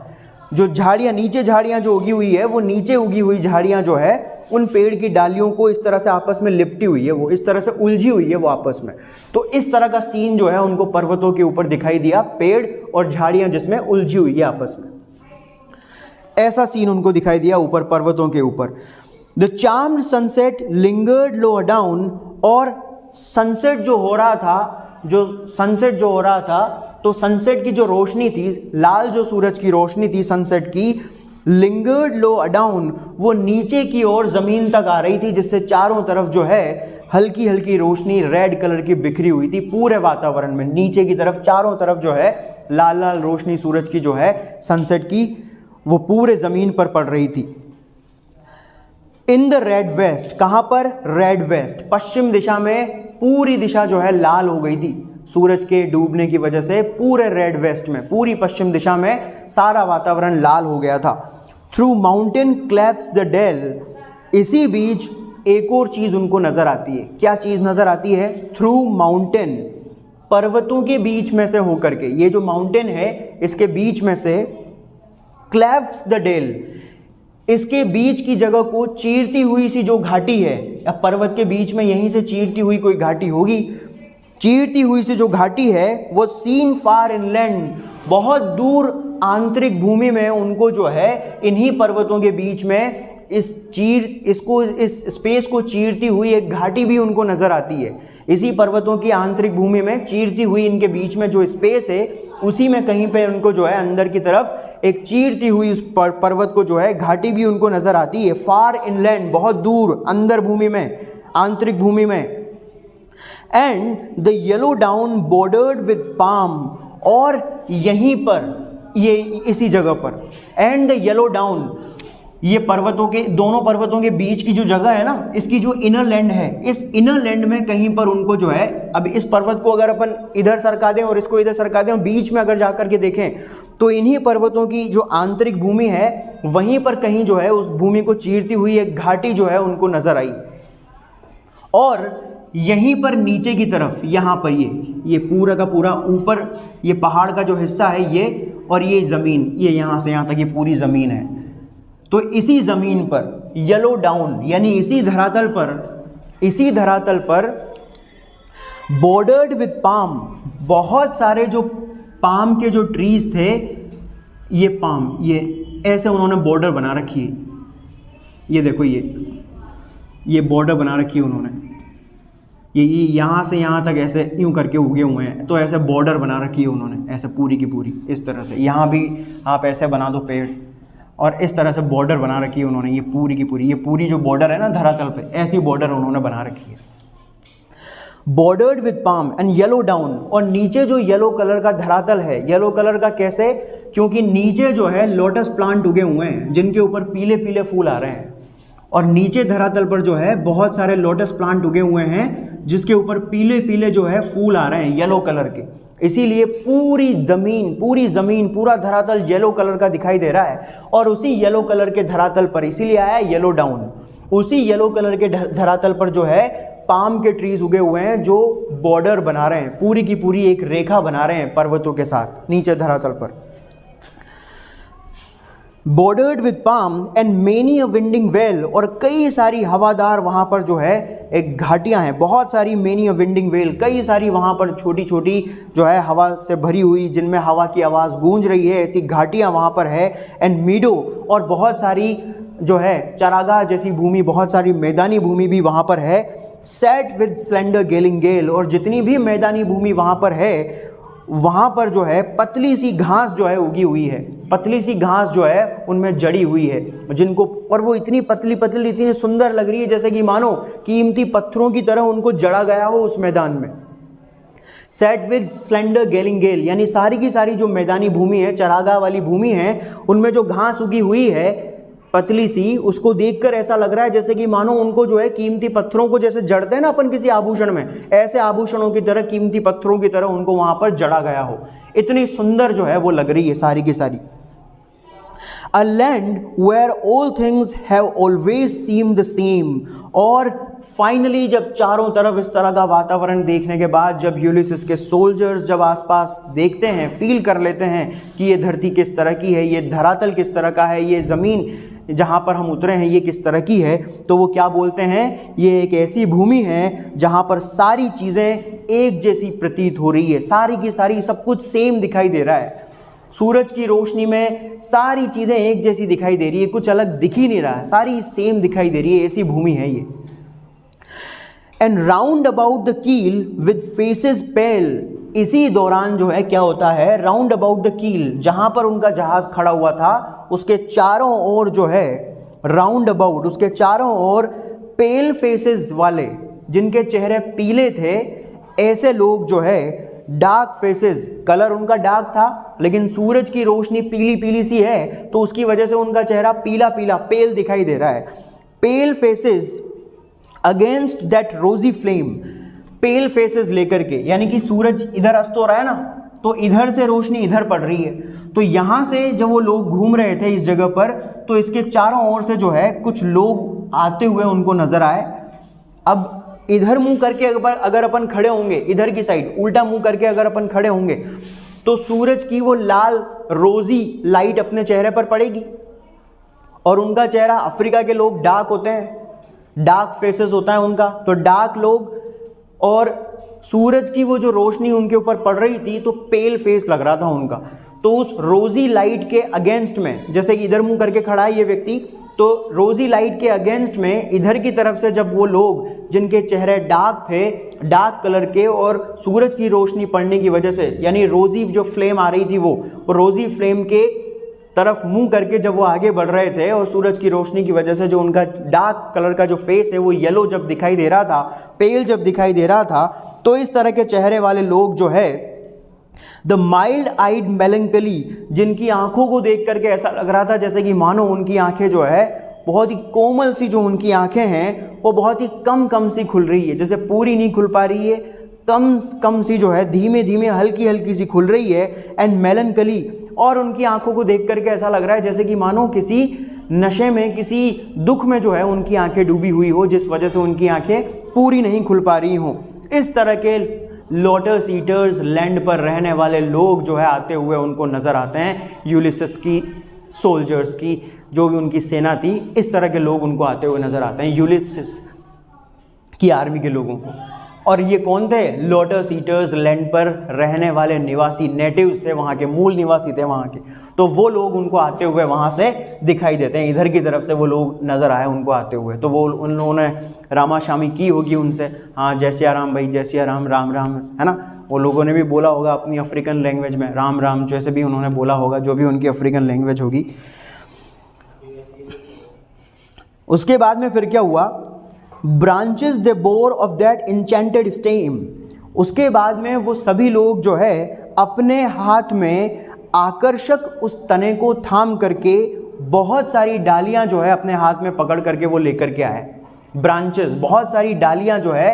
जो झाड़ियाँ, नीचे झाड़ियाँ जो उगी हुई है, वो नीचे उगी हुई झाड़ियाँ जो है उन पेड़ की डालियों को इस तरह से आपस में लिपटी हुई है, वो इस तरह से उलझी हुई है वो आपस में। तो इस तरह का सीन जो है उनको पर्वतों के ऊपर दिखाई दिया, पेड़ और झाड़ियाँ जिसमें उलझी हुई है आपस में, ऐसा सीन उनको दिखाई दिया ऊपर पर्वतों के ऊपर। The charmed sunset lingered lower down, और सनसेट जो हो रहा था, तो सनसेट की जो रोशनी थी, लाल जो सूरज की रोशनी थी सनसेट की, लिंगर्ड लोअर डाउन, वो नीचे की ओर ज़मीन तक आ रही थी, जिससे चारों तरफ जो है हल्की हल्की रोशनी रेड कलर की बिखरी हुई थी पूरे वातावरण में। नीचे की तरफ चारों तरफ जो है लाल लाल रोशनी सूरज की जो है सनसेट की वो पूरे ज़मीन पर पड़ रही थी। इन द रेड वेस्ट, कहाँ पर? रेड वेस्ट, पश्चिम दिशा में पूरी दिशा जो है लाल हो गई थी सूरज के डूबने की वजह से। पूरे रेड वेस्ट में, पूरी पश्चिम दिशा में सारा वातावरण लाल हो गया था। Through mountain clefts the dale, इसी बीच एक और चीज़ उनको नज़र आती है। क्या चीज़ नज़र आती है? थ्रू माउंटेन, पर्वतों के बीच में से होकर के, ये जो माउंटेन है इसके बीच में से, क्लेफ्ट्स द डेल, इसके बीच की जगह को चीरती हुई सी जो घाटी है, या पर्वत के बीच में यहीं से चीरती हुई कोई घाटी होगी, चीरती हुई सी जो घाटी है वो सीन फार इनलैंड, बहुत दूर आंतरिक भूमि में उनको जो है इन्हीं पर्वतों के बीच में इस स्पेस को चीरती हुई एक घाटी भी उनको नज़र आती है। इसी पर्वतों की आंतरिक भूमि में चीरती हुई इनके बीच में जो स्पेस है उसी में कहीं पे उनको जो है अंदर की तरफ एक चीरती हुई उस पर्वत को जो है घाटी भी उनको नज़र आती है। फार इनलैंड, बहुत दूर अंदर भूमि में, आंतरिक भूमि में। And the yellow down bordered with palm, और यहीं पर, ये इसी जगह पर, एंड द येलो डाउन, ये पर्वतों के, दोनों पर्वतों के बीच की जो जगह है ना, इसकी जो इनर लैंड है, इस इनर लैंड में कहीं पर उनको जो है, अब इस पर्वत को अगर अपन इधर सरका दें और इसको इधर सरका दें और बीच में अगर जाकर के देखें तो इन्हीं पर्वतों की जो आंतरिक भूमि है वहीं पर कहीं जो है उस भूमि को चीरती हुई एक घाटी जो है उनको नजर आई। और यहीं पर नीचे की तरफ, यहाँ पर ये पूरा का पूरा ऊपर ये पहाड़ का जो हिस्सा है ये, और ये ज़मीन, ये यहाँ से यहाँ तक ये पूरी ज़मीन है। तो इसी ज़मीन पर येलो डाउन, यानी इसी धरातल पर बॉर्डर्ड विद पाम, बहुत सारे जो पाम के जो ट्रीज थे, ये पाम, ये ऐसे उन्होंने बॉर्डर बना रखी है। ये देखो, ये बॉर्डर बना रखी है उन्होंने, ये यहाँ से यहाँ तक ऐसे यूँ करके उगे हुए हैं, तो ऐसे बॉर्डर बना रखी है उन्होंने, ऐसे पूरी की पूरी इस तरह से। यहाँ भी आप ऐसे बना दो पेड़, और इस तरह से बॉर्डर बना रखी है उन्होंने, ये पूरी की पूरी, ये पूरी जो बॉर्डर है ना धरातल पे, ऐसी बॉर्डर उन्होंने बना रखी है। Bordered with palm and yellow down, और नीचे जो येलो कलर का धरातल है, येलो कलर का कैसे? क्योंकि नीचे जो है लोटस प्लांट उगे हुए हैं जिनके ऊपर पीले पीले फूल आ रहे हैं, और नीचे धरातल पर जो है बहुत सारे लोटस प्लांट उगे हुए हैं जिसके ऊपर पीले पीले जो है फूल आ रहे हैं येलो कलर के। इसीलिए पूरी ज़मीन पूरा धरातल येलो कलर का दिखाई दे रहा है, और उसी येलो कलर के धरातल पर इसीलिए आया येलो डाउन। उसी येलो कलर के धरातल पर जो है पाम के ट्रीज उगे हुए हैं जो बॉर्डर बना रहे हैं, पूरी की पूरी एक रेखा बना रहे हैं पर्वतों के साथ नीचे धरातल पर। Bordered with palm and many a winding vale, और कई सारी हवादार वहाँ पर जो है एक घाटियाँ हैं, बहुत सारी मेनी अ विंडिंग वेल, कई सारी वहाँ पर छोटी छोटी जो है हवा से भरी हुई, जिनमें हवा की आवाज़ गूंज रही है, ऐसी घाटियाँ वहाँ पर है। एंड मीडो, और बहुत सारी जो है चारागाह जैसी भूमि, बहुत सारी मैदानी भूमि भी वहाँ पर है। सेट विद स्लेंडर गेलिंग गेल, और जितनी भी मैदानी भूमि वहाँ पर है वहाँ पर जो है पतली सी घास जो है उगी हुई है, पतली सी घास जो है उनमें जड़ी हुई है, जिनको, और वो इतनी पतली पतली इतनी सुंदर लग रही है जैसे कि मानो कीमती पत्थरों की तरह उनको जड़ा गया हो उस मैदान में। सेट विद स्लेंडर गेलिंगेल, यानी सारी की सारी जो मैदानी भूमि है, चरागाह वाली भूमि है, उनमें जो घास उगी हुई है पतली सी, उसको देखकर ऐसा लग रहा है जैसे कि मानो उनको जो है कीमती पत्थरों को जैसे जड़ते हैं ना अपन किसी आभूषण में, ऐसे आभूषणों की तरह, कीमती पत्थरों की तरह उनको वहां पर जड़ा गया हो। इतनी सुंदर जो है वो लग रही है सारी की सारी। A land where all things have always seemed the same। और फाइनली जब चारों तरफ इस तरह का वातावरण देखने के बाद, जब यूलिसिस के सोल्जर्स जब आसपास देखते हैं, फील कर लेते हैं कि ये धरती किस तरह की है, ये धरातल किस तरह का है, ये ज़मीन जहाँ पर हम उतरे हैं ये किस तरह की है, तो वो क्या बोलते हैं, ये एक ऐसी भूमि है जहाँ पर सारी चीज़ें एक जैसी प्रतीत हो रही है, सारी की सारी सब कुछ सेम दिखाई दे रहा है। सूरज की रोशनी में सारी चीज़ें एक जैसी दिखाई दे रही है, कुछ अलग दिख ही नहीं रहा है, सारी सेम दिखाई दे रही है, ऐसी भूमि है ये। एंड राउंड अबाउट द कील विद फेसेस पेल, इसी दौरान जो है क्या होता है, राउंड अबाउट द कील, जहां पर उनका जहाज खड़ा हुआ था उसके चारों ओर जो है, राउंड अबाउट उसके चारों ओर पेल फेसेस वाले, जिनके चेहरे पीले थे, ऐसे लोग जो है, डार्क फेसेस, कलर उनका डार्क था लेकिन सूरज की रोशनी पीली पीली सी है तो उसकी वजह से उनका चेहरा पीला पीला पेल दिखाई दे रहा है। पेल फेसेस अगेंस्ट दैट रोजी फ्लेम, पेल फेसेस लेकर के, यानी कि सूरज इधर अस्त हो रहा है ना, तो इधर से रोशनी इधर पड़ रही है, तो यहाँ से जब वो लोग घूम रहे थे इस जगह पर, तो इसके चारों ओर से जो है कुछ लोग आते हुए उनको नजर आए। अब इधर मुंह करके अगर अपन खड़े होंगे, इधर की साइड उल्टा मुंह करके अगर अपन खड़े होंगे तो सूरज की वो लाल रोजी लाइट अपने चेहरे पर पड़ेगी, और उनका चेहरा, अफ्रीका के लोग डार्क होते हैं, डार्क फेसेस होता है उनका, तो डार्क लोग, और सूरज की वो जो रोशनी उनके ऊपर पड़ रही थी तो पेल फेस लग रहा था उनका। तो उस रोजी लाइट के अगेंस्ट में, जैसे कि इधर मुंह करके खड़ा है ये व्यक्ति, तो रोजी लाइट के अगेंस्ट में इधर की तरफ से जब वो लोग जिनके चेहरे डार्क थे, डार्क कलर के, और सूरज की रोशनी पड़ने की वजह से, यानी रोजी जो फ्लेम आ रही थी वो रोजी फ्लेम के तरफ मुंह करके जब वो आगे बढ़ रहे थे, और सूरज की रोशनी की वजह से जो उनका डार्क कलर का जो फेस है वो येलो जब दिखाई दे रहा था, पेल जब दिखाई दे रहा था, तो इस तरह के चेहरे वाले लोग जो है, द माइल्ड आइड मेलंकली, जिनकी आंखों को देख करके ऐसा लग रहा था जैसे कि मानो उनकी आंखें जो है बहुत ही कोमल सी, जो उनकी आंखें हैं वो बहुत ही कम कम सी खुल रही है, जैसे पूरी नहीं खुल पा रही है, कम कम सी जो है, धीमे धीमे हल्की हल्की सी खुल रही है। एंड मेलंकली, और उनकी आंखों को देख करके ऐसा लग रहा है जैसे कि मानो किसी नशे में, किसी दुख में जो है उनकी आंखें डूबी हुई हो, जिस वजह से उनकी आंखें पूरी नहीं खुल पा रही हों। इस तरह के लोटस ईटर्स, लैंड पर रहने वाले लोग जो है आते हुए उनको नज़र आते हैं, यूलिसिस की सोल्जर्स की, जो भी उनकी सेना थी, इस तरह के लोग उनको आते हुए नज़र आते हैं, यूलिसिस की आर्मी के लोगों को। और ये कौन थे? लोटस ईटर्स, लैंड पर रहने वाले निवासी, नेटिव्स थे, वहाँ के मूल निवासी थे वहाँ के, तो वो लोग उनको आते हुए वहाँ से दिखाई देते हैं, इधर की तरफ से वो लोग नज़र आए उनको आते हुए, तो वो उन लोगों ने रामाशामी की होगी उनसे, हाँ जय सिया राम भाई, जय सिया राम, राम राम, है ना, वो लोगों ने भी बोला होगा अपनी अफ्रीकन लैंग्वेज में, राम राम जैसे भी उन्होंने बोला होगा, जो भी उनकी अफ्रीकन लैंग्वेज होगी। उसके बाद में फिर क्या हुआ? Branches they bore of that enchanted stem, उसके बाद में वो सभी लोग जो है अपने हाथ में आकर्षक उस तने को थाम करके बहुत सारी डालियां जो है अपने हाथ में पकड़ करके वो लेकर के आए। ब्रांचेस, बहुत सारी डालियां जो है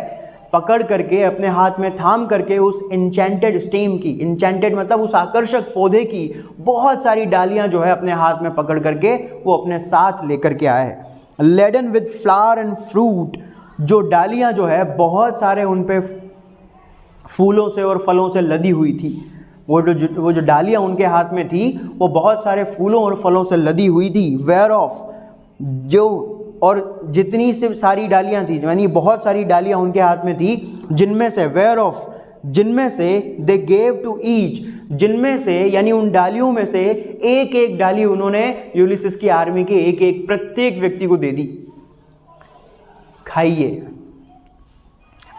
पकड़ करके अपने हाथ में थाम करके उस इंचेंटेड स्टेम की, इंचेंटेड मतलब उस आकर्षक पौधे की बहुत सारी डालियां जो है अपने हाथ में पकड़ करके वो अपने साथ लेकर के आए। Laden with flower and fruit, जो डालियां जो है बहुत सारे उन पे फूलों से और फलों से लदी हुई थी, वो जो डालियां उनके हाथ में थी वो बहुत सारे फूलों और फलों से लदी हुई थी। वेयर ऑफ, जो, और जितनी से सारी डालियां थी, यानी बहुत सारी डालियां उनके हाथ में थी, जिनमें से, वेयर ऑफ, जिनमें से, दे गेव टू ईच, जिनमें से, यानी उन डालियों में से एक एक डाली उन्होंने यूलिसिस की आर्मी के एक एक प्रत्येक व्यक्ति को दे दी। खाइए,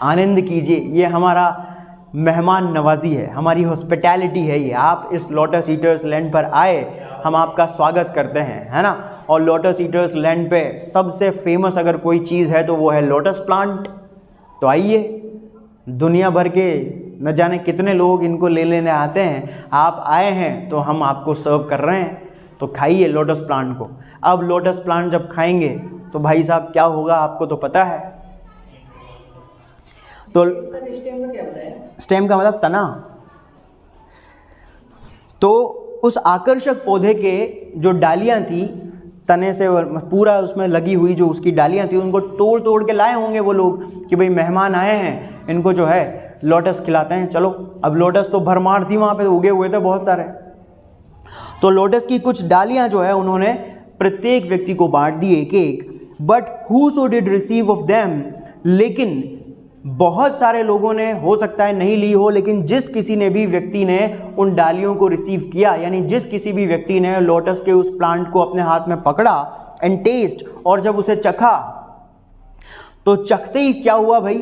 आनंद कीजिए, ये हमारा मेहमान नवाजी है, हमारी हॉस्पिटैलिटी है ये। आप इस लोटस ईटर्स लैंड पर आए, हम आपका स्वागत करते हैं, है ना। और लोटस ईटर्स लैंड पे सबसे फेमस अगर कोई चीज़ है तो वो है लोटस प्लांट। तो आइए, दुनिया भर के न जाने कितने लोग इनको ले लेने आते हैं, आप आए हैं तो हम आपको सर्व कर रहे हैं, तो खाइए लोटस प्लांट को। अब लोटस प्लांट जब खाएंगे तो भाई साहब क्या होगा आपको तो पता है। तो स्टेम का क्या बताया? स्टेम का मतलब तना। तो उस आकर्षक पौधे के जो डालियां थी, तने से पूरा उसमें लगी हुई जो उसकी डालियां थी, उनको तोड़ तोड़ के लाए होंगे वो लोग कि भाई मेहमान आए हैं, इनको जो है लोटस खिलाते हैं। चलो, अब लोटस तो भरमार थी वहाँ पे, उगे हुए थे बहुत सारे। तो लोटस की कुछ डालियां जो है उन्होंने प्रत्येक व्यक्ति को बांट दी एक एक। But whoso did receive of them, लेकिन बहुत सारे लोगों ने, हो सकता है नहीं ली हो, लेकिन जिस किसी ने भी व्यक्ति ने उन डालियों को रिसीव किया, यानी जिस किसी भी व्यक्ति ने लोटस के उस प्लांट को अपने हाथ में पकड़ा एंड टेस्ट, और जब उसे चखा, तो चखते ही क्या हुआ भाई,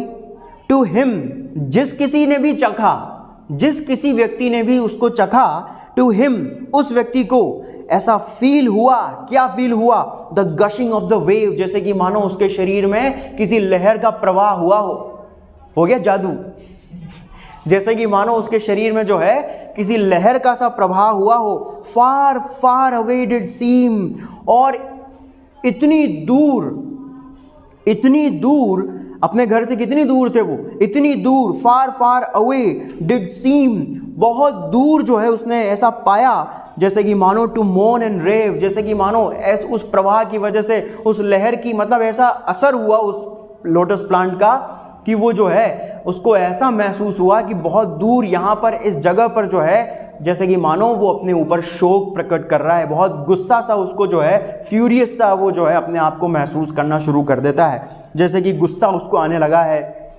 टू हिम, जिस किसी ने भी चखा, जिस किसी व्यक्ति ने भी उसको चखा, टू हिम, उस व्यक्ति को ऐसा फील हुआ, क्या फील हुआ, the gushing of the wave, जैसे कि मानो उसके शरीर में किसी लहर का प्रवाह हुआ हो गया जादू, जैसे कि मानो उसके शरीर में जो है किसी लहर का सा प्रवाह हुआ हो। फार फार अवे डिड सीम, और इतनी दूर अपने घर से कितनी दूर थे वो, इतनी दूर, फार फार अवे डिड सीम, बहुत दूर जो है उसने ऐसा पाया, जैसे कि मानो टू मोन एंड रेव, जैसे कि मानो उस प्रवाह की वजह से, उस लहर की मतलब ऐसा असर हुआ उस लोटस प्लांट का कि वो जो है उसको ऐसा महसूस हुआ कि बहुत दूर यहाँ पर इस जगह पर जो है, जैसे कि मानो वो अपने ऊपर शोक प्रकट कर रहा है, बहुत गुस्सा सा उसको जो है, फ्यूरियस सा वो जो है अपने आप को महसूस करना शुरू कर देता है, जैसे कि गुस्सा उसको आने लगा है,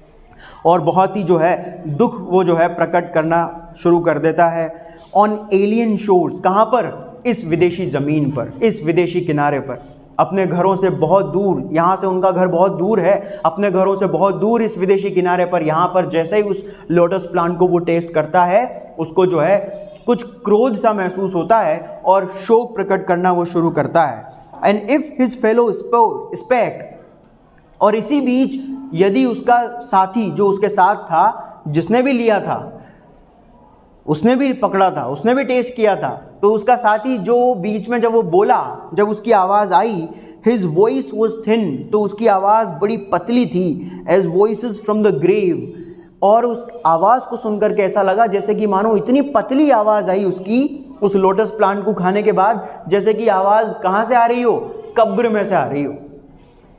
और बहुत ही जो है दुख वो जो है प्रकट करना शुरू कर देता है। ऑन एलियन शोर्स, कहाँ पर, इस विदेशी ज़मीन पर, इस विदेशी किनारे पर, अपने घरों से बहुत दूर, यहाँ से उनका घर बहुत दूर है, अपने घरों से बहुत दूर इस विदेशी किनारे पर, यहाँ पर जैसे ही उस लोटस प्लांट को वो टेस्ट करता है, उसको जो है कुछ क्रोध सा महसूस होता है और शोक प्रकट करना वो शुरू करता है। And if his fellow spake, और इसी बीच यदि उसका साथी जो उसके साथ था, जिसने भी लिया था, उसने भी पकड़ा था, उसने भी टेस्ट किया था, तो उसका साथी जो बीच में जब वो बोला, जब उसकी आवाज़ आई, हिज वॉइस वॉज थिन, तो उसकी आवाज़ बड़ी पतली थी, as voices from the grave, और उस आवाज़ को सुनकर के ऐसा लगा जैसे कि मानो इतनी पतली आवाज़ आई उसकी उस लोटस प्लांट को खाने के बाद, जैसे कि आवाज़ कहाँ से आ रही हो, कब्र में से आ रही हो।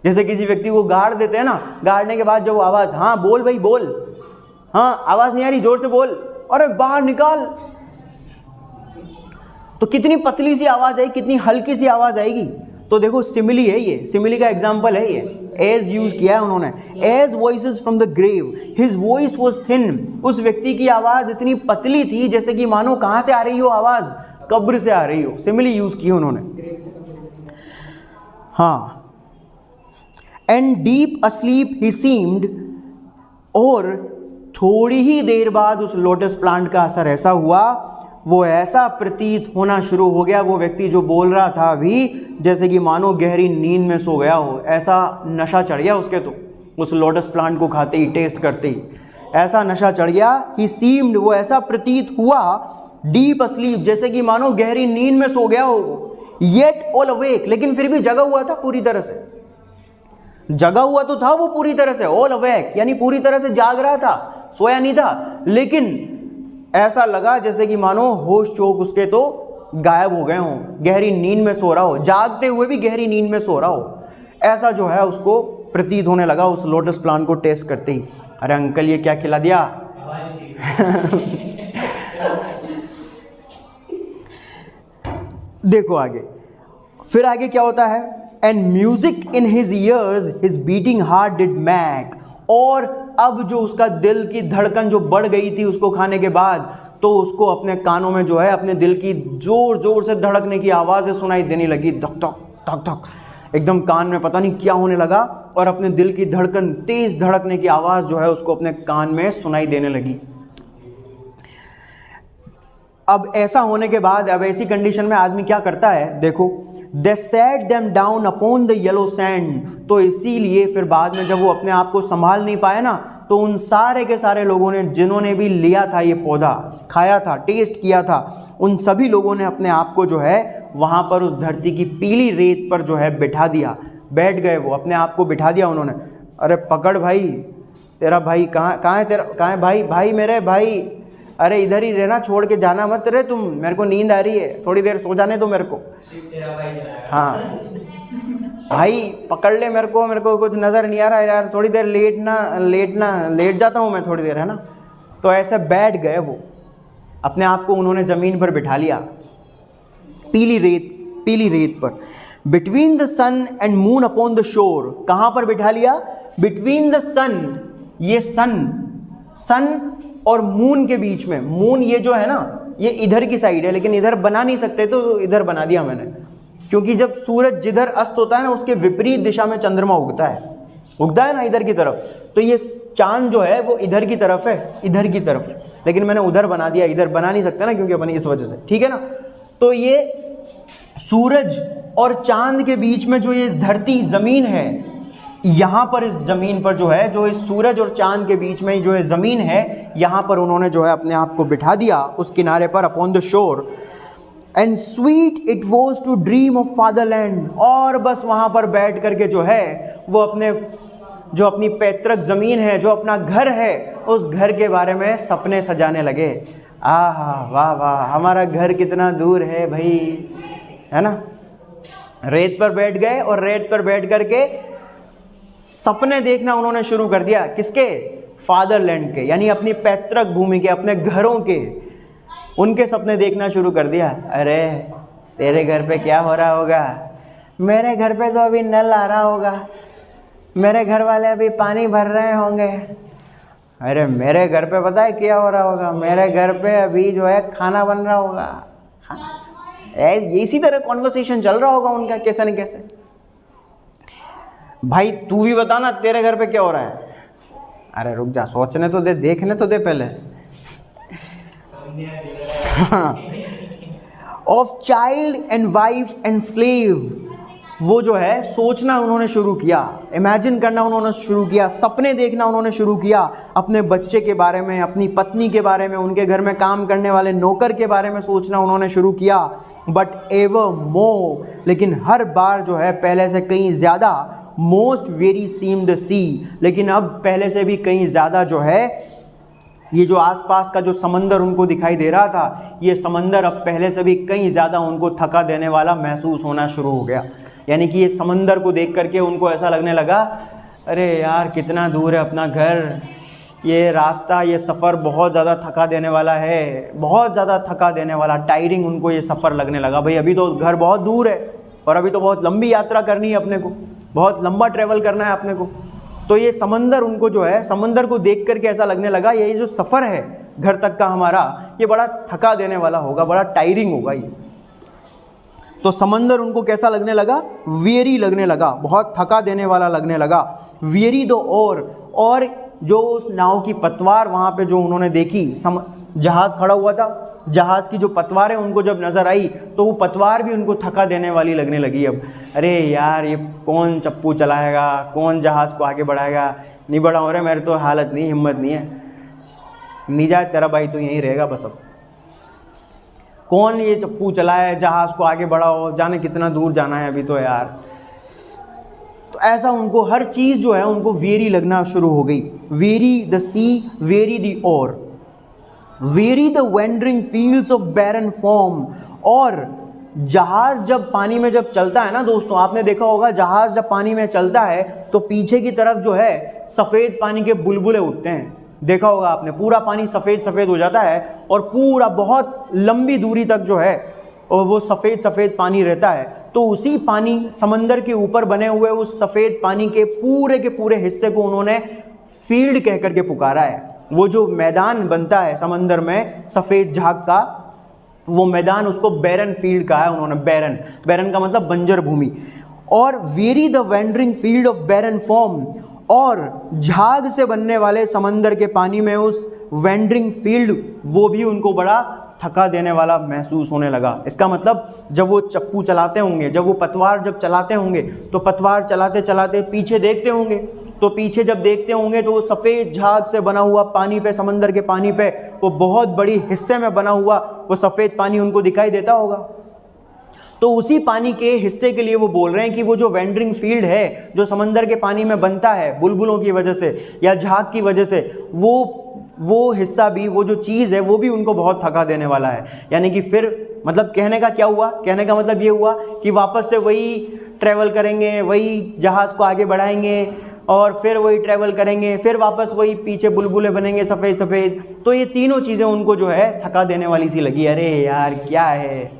जैसे किसी व्यक्ति को गाड़ देते हैं ना, गाड़ने के बाद जो आवाज़, हाँ बोल भाई बोल, हाँ आवाज़ नहीं आ रही, जोर से बोल, अरे बाहर निकाल, तो कितनी पतली सी आवाज़ आई, कितनी हल्की सी आवाज़ आएगी। तो देखो सिमिली है ये, सिमिली का एग्जाम्पल है ये, एज यूज किया है उन्होंने, as voices from the grave, his voice was thin, उस व्यक्ति की आवाज़ इतनी पतली थी जैसे कि मानो कहाँ से आ रही हो आवाज़, कब्र से आ रही हो, सिमिली यूज की उन्होंने। हाँ, and deep asleep he seemed, और थोड़ी ही देर बाद उस लोटस प्लांट का असर ऐसा हुआ, वो ऐसा प्रतीत होना शुरू हो गया, वो व्यक्ति जो बोल रहा था अभी, जैसे कि मानो गहरी नींद में सो गया हो, ऐसा नशा चढ़ गया उसके, तो उस लोटस प्लांट को खाते ही, टेस्ट करते ही ऐसा नशा चढ़ गया। ही सीम्ड, वो ऐसा प्रतीत हुआ, डीप अस्लीप, जैसे कि मानो गहरी नींद में सो गया हो, येट ऑल अवेक, लेकिन फिर भी जगा हुआ था पूरी तरह से, जगा हुआ तो था वो पूरी तरह से, ऑल अवेक यानी पूरी तरह से जाग रहा था, सोया नहीं था, लेकिन ऐसा लगा जैसे कि मानो होश चोक उसके तो गायब हो गए हों, गहरी नींद में सो रहा हो, जागते हुए भी गहरी नींद में सो रहा हो, ऐसा जो है उसको प्रतीत होने लगा उस लोटस प्लांट को टेस्ट करते ही। अरे अंकल ये क्या खिला दिया देखो आगे, फिर आगे क्या होता है, and music in his ears his beating heart did make, और अब जो उसका दिल की धड़कन जो बढ़ गई थी उसको खाने के बाद, तो उसको अपने कानों में जो है अपने दिल की जोर जोर से धड़कने की आवाज़ें सुनाई देने लगी, धक धक धक धक, एकदम कान में पता नहीं क्या होने लगा, और अपने दिल की धड़कन, तेज़ धड़कने की आवाज़ जो है उसको अपने कान में सुनाई देने लगी। अब ऐसा होने के बाद, अब ऐसी कंडीशन में आदमी क्या करता है, देखो, they set them down upon the yellow sand, तो इसीलिए फिर बाद में जब वो अपने आप को संभाल नहीं पाए ना, तो उन सारे के सारे लोगों ने, जिन्होंने भी लिया था ये पौधा, खाया था, टेस्ट किया था, उन सभी लोगों ने अपने आप को जो है वहाँ पर उस धरती की पीली रेत पर जो है बिठा दिया, बैठ गए, वो अपने आप को बिठा दिया उन्होंने। अरे पकड़ भाई, तेरा भाई कहाँ है, तेरा कहाँ है भाई, भाई मेरे भाई, अरे इधर ही रहना, छोड़ के जाना मत रे तुम, मेरे को नींद आ रही है, थोड़ी देर सो जाने दो मेरे को। हाँ भाई पकड़ ले मेरे को कुछ नज़र नहीं आ रहा यार, थोड़ी देर लेट जाता हूँ मैं थोड़ी देर, है ना। तो ऐसे बैठ गए वो, अपने आप को उन्होंने ज़मीन पर बिठा लिया, पीली रेत पर। Between the sun and moon upon the shore, कहाँ पर बिठा लिया, बिटवीन द सन, ये सन और मून के बीच में। मून ये जो है ना, ये इधर की साइड है, लेकिन इधर बना नहीं सकते तो इधर बना दिया मैंने, क्योंकि जब सूरज जिधर अस्त होता है ना, उसके विपरीत दिशा में चंद्रमा उगता है ना, इधर की तरफ। तो ये चांद जो है वो इधर की तरफ है, इधर की तरफ, लेकिन मैंने उधर बना दिया, इधर बना नहीं सकते ना, क्योंकि अपन इस वजह से, ठीक है ना। तो ये सूरज और चांद के बीच में जो ये धरती ज़मीन है, यहाँ पर इस ज़मीन पर जो है, जो इस सूरज और चांद के बीच में जो है ज़मीन है, यहाँ पर उन्होंने जो है अपने आप को बिठा दिया उस किनारे पर, upon the shore. And sweet it was to dream of fatherland, और बस वहाँ पर बैठ करके जो है वो अपनी पैतृक ज़मीन है, जो अपना घर है, उस घर के बारे में सपने सजाने लगे। आहा वाह वाह, हमारा घर कितना दूर है भाई, है ना। रेत पर बैठ गए और रेत पर बैठ करके सपने देखना उन्होंने शुरू कर दिया, किसके, फादरलैंड के, यानी अपनी पैतृक भूमि के, अपने घरों के, उनके सपने देखना शुरू कर दिया। अरे तेरे घर पे क्या हो रहा होगा, मेरे घर पे तो अभी नल आ रहा होगा, मेरे घर वाले अभी पानी भर रहे होंगे, अरे मेरे घर पे पता है क्या हो रहा होगा, मेरे घर पे अभी जो है खाना बन रहा होगा, इसी तरह कॉन्वर्सेशन चल रहा होगा उनका, कैसे न कैसे। भाई तू भी बता ना, तेरे घर पे क्या हो रहा है। अरे रुक जा, सोचने तो दे, देखने तो दे पहले। Of child and wife and slave, वो जो है सोचना उन्होंने शुरू किया, इमेजिन करना उन्होंने शुरू किया, सपने देखना उन्होंने शुरू किया, अपने बच्चे के बारे में, अपनी पत्नी के बारे में, उनके घर में काम करने वाले नौकर के बारे में सोचना उन्होंने शुरू किया। बट एवर मोर, लेकिन हर बार जो है पहले से कहीं ज़्यादा, मोस्ट वेरी सीम द सी, लेकिन अब पहले से भी कहीं ज़्यादा जो है ये जो आसपास का जो समंदर उनको दिखाई दे रहा था, ये समंदर अब पहले से भी कहीं ज़्यादा उनको थका देने वाला महसूस होना शुरू हो गया। यानी कि ये समंदर को देख करके उनको ऐसा लगने लगा, अरे यार कितना दूर है अपना घर, ये रास्ता, ये सफ़र बहुत ज़्यादा थका देने वाला है, बहुत ज़्यादा थका देने वाला, टायरिंग उनको ये सफ़र लगने लगा। भाई अभी तो घर बहुत दूर है और अभी तो बहुत लंबी यात्रा करनी है अपने को, बहुत लंबा ट्रैवल करना है अपने को। तो ये समंदर उनको जो है, समंदर को देख करके ऐसा लगने लगा, ये जो सफ़र है घर तक का हमारा, ये बड़ा थका देने वाला होगा, बड़ा टायरिंग होगा ये। तो समंदर उनको कैसा लगने लगा, वेरी लगने लगा, बहुत थका देने वाला लगने लगा। वेरी दो, और जो उस नाव की पतवार वहाँ पे जो उन्होंने देखी, जहाज़ खड़ा हुआ था, जहाज़ की जो पतवारें उनको जब नज़र आई, तो वो पतवार भी उनको थका देने वाली लगने लगी। अब अरे यार ये कौन चप्पू चलाएगा, कौन जहाज़ को आगे बढ़ाएगा, नहीं बढ़ा हो रहा, मेरे तो हालत नहीं, हिम्मत नहीं है, नहीं जाए तेरा भाई तो यहीं रहेगा बस। अब कौन ये चप्पू चलाए, जहाज़ को आगे बढ़ाओ, जाने कितना दूर जाना है अभी तो यार। तो ऐसा उनको हर चीज़ जो है उनको वेरी लगना शुरू हो गई। Weary the sea, weary the oar, weary the wandering fields of barren foam. और जहाज़ जब पानी में जब चलता है ना दोस्तों, आपने देखा होगा जहाज़ जब पानी में चलता है तो पीछे की तरफ जो है सफ़ेद पानी के बुलबुले उठते हैं, देखा होगा आपने, पूरा पानी सफ़ेद सफ़ेद हो जाता है और पूरा बहुत लंबी दूरी तक जो है और वो सफ़ेद सफ़ेद पानी रहता है। तो उसी पानी, समंदर के ऊपर बने हुए उस सफ़ेद पानी के पूरे हिस्से को उन्होंने फील्ड कह करके पुकारा है। वो जो मैदान बनता है समंदर में सफ़ेद झाग का, वो मैदान उसको बैरन फील्ड कहा है उन्होंने। बैरन का मतलब बंजर भूमि। और weary the wandering field of barren foam, और झाग से बनने वाले समंदर के पानी में उस वेंडरिंग फील्ड, वो भी उनको बड़ा थका देने वाला महसूस होने लगा। इसका मतलब जब वो चप्पू चलाते होंगे, जब वो पतवार जब चलाते होंगे, तो पतवार चलाते चलाते पीछे देखते होंगे, तो पीछे जब देखते होंगे तो वो सफ़ेद झाग से बना हुआ पानी पे, समंदर के पानी पे, वो बहुत बड़ी हिस्से में बना हुआ वो सफ़ेद पानी उनको दिखाई देता होगा। तो उसी पानी के हिस्से के लिए वो बोल रहे हैं कि वो जो वेंडरिंग फील्ड है जो समंदर के पानी में बनता है बुलबुलों की वजह से या झाग की वजह से, वो हिस्सा भी, वो जो चीज़ है वो भी उनको बहुत थका देने वाला है। यानी कि फिर मतलब कहने का क्या हुआ, कहने का मतलब ये हुआ कि वापस से वही ट्रैवल करेंगे, वही जहाज़ को आगे बढ़ाएंगे और फिर वही ट्रैवल करेंगे, फिर वापस वही पीछे बुलबुले बनेंगे सफ़ेद सफ़ेद। तो ये तीनों चीज़ें उनको जो है थका देने वाली सी लगी। अरे यार क्या है,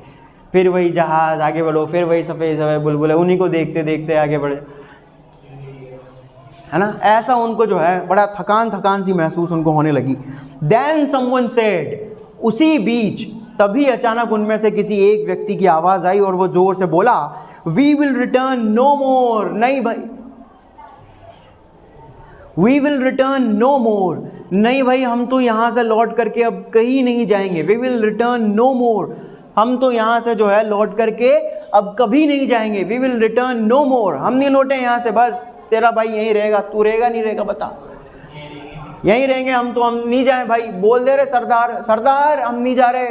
फिर वही जहाज़, आगे बढ़ो, फिर वही सफ़ेद सफ़ेद बुलबुले, उन्हीं को देखते देखते आगे बढ़े, है ना। ऐसा उनको जो है बड़ा थकान सी महसूस उनको होने लगी। देन समवन सेड, उसी बीच तभी अचानक उनमें से किसी एक व्यक्ति की आवाज़ आई और वो ज़ोर से बोला, वी विल रिटर्न नो मोर। नहीं भाई, वी विल रिटर्न नो मोर, नहीं भाई हम तो यहाँ से लौट करके अब कहीं नहीं जाएंगे। We will return no more, हम तो यहाँ से जो है लौट करके अब कभी नहीं जाएंगे। We will return no more, हम नहीं लौटे यहाँ से, बस तेरा भाई यहीं रहेगा। तू रहेगा नहीं रहेगा बता? यहीं रहेंगे हम तो, हम नहीं जाए भाई। बोल दे रहे सरदार, सरदार हम नहीं जा रहे।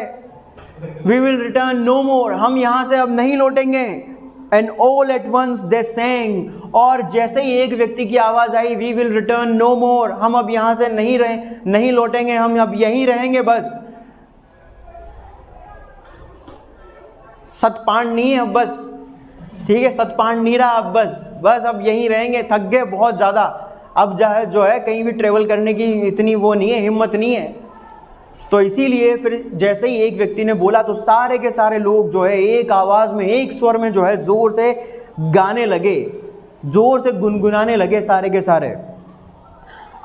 We will return no more, हम यहाँ से अब नहीं लौटेंगे। And all at once they sang, और जैसे ही एक व्यक्ति की आवाज़ आई, we will return no more, हम अब यहाँ से नहीं लौटेंगे, हम अब यहीं रहेंगे बस। सतपांड नहीं है अब बस, ठीक है, सतपांड नहीं रहा अब, बस अब यहीं रहेंगे, थक गए बहुत ज़्यादा। अब जो है कहीं भी ट्रेवल करने की इतनी वो नहीं है, हिम्मत नहीं है। तो इसीलिए फिर जैसे ही एक व्यक्ति ने बोला तो सारे के सारे लोग जो है एक आवाज़ में, एक स्वर में जो है ज़ोर से गाने लगे, ज़ोर से गुनगुनाने लगे सारे के सारे।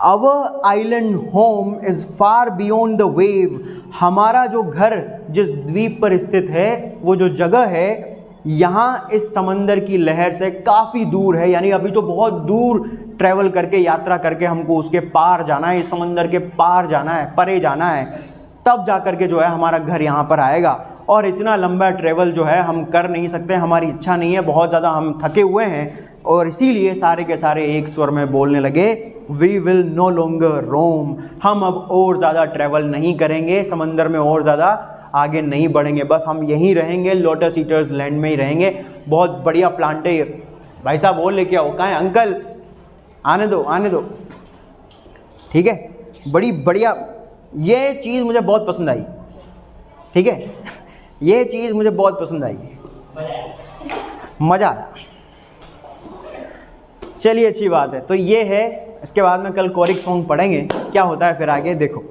Our island home is far beyond the wave, हमारा जो घर जिस द्वीप पर स्थित है, वो जो जगह है यहाँ इस समंदर की लहर से काफ़ी दूर है। यानी अभी तो बहुत दूर ट्रैवल करके, यात्रा करके हमको उसके पार जाना है, इस समंदर के पार जाना है, परे जाना है, तब जा कर के जो है हमारा घर यहाँ पर आएगा। और इतना लंबा ट्रैवल जो है हम कर नहीं सकते, हमारी इच्छा नहीं है, बहुत ज़्यादा हम थके हुए हैं। और इसीलिए सारे के सारे एक स्वर में बोलने लगे, वी विल नो लॉन्गर रोम, हम अब और ज़्यादा ट्रैवल नहीं करेंगे, समंदर में और ज़्यादा आगे नहीं बढ़ेंगे, बस हम यहीं रहेंगे, लोटस ईटर्स लैंड में ही रहेंगे। बहुत बढ़िया प्लांट है भाई साहब, वो लेके आओ। कहाँ है अंकल, आने दो, ठीक है, बड़ी बढ़िया। ये चीज़ मुझे बहुत पसंद आई, ठीक है, ये चीज़ मुझे बहुत पसंद आई, मज़ा आया। चलिए अच्छी बात है। तो ये है, इसके बाद में कल कोरिक सॉन्ग पढ़ेंगे, क्या होता है फिर आगे देखो।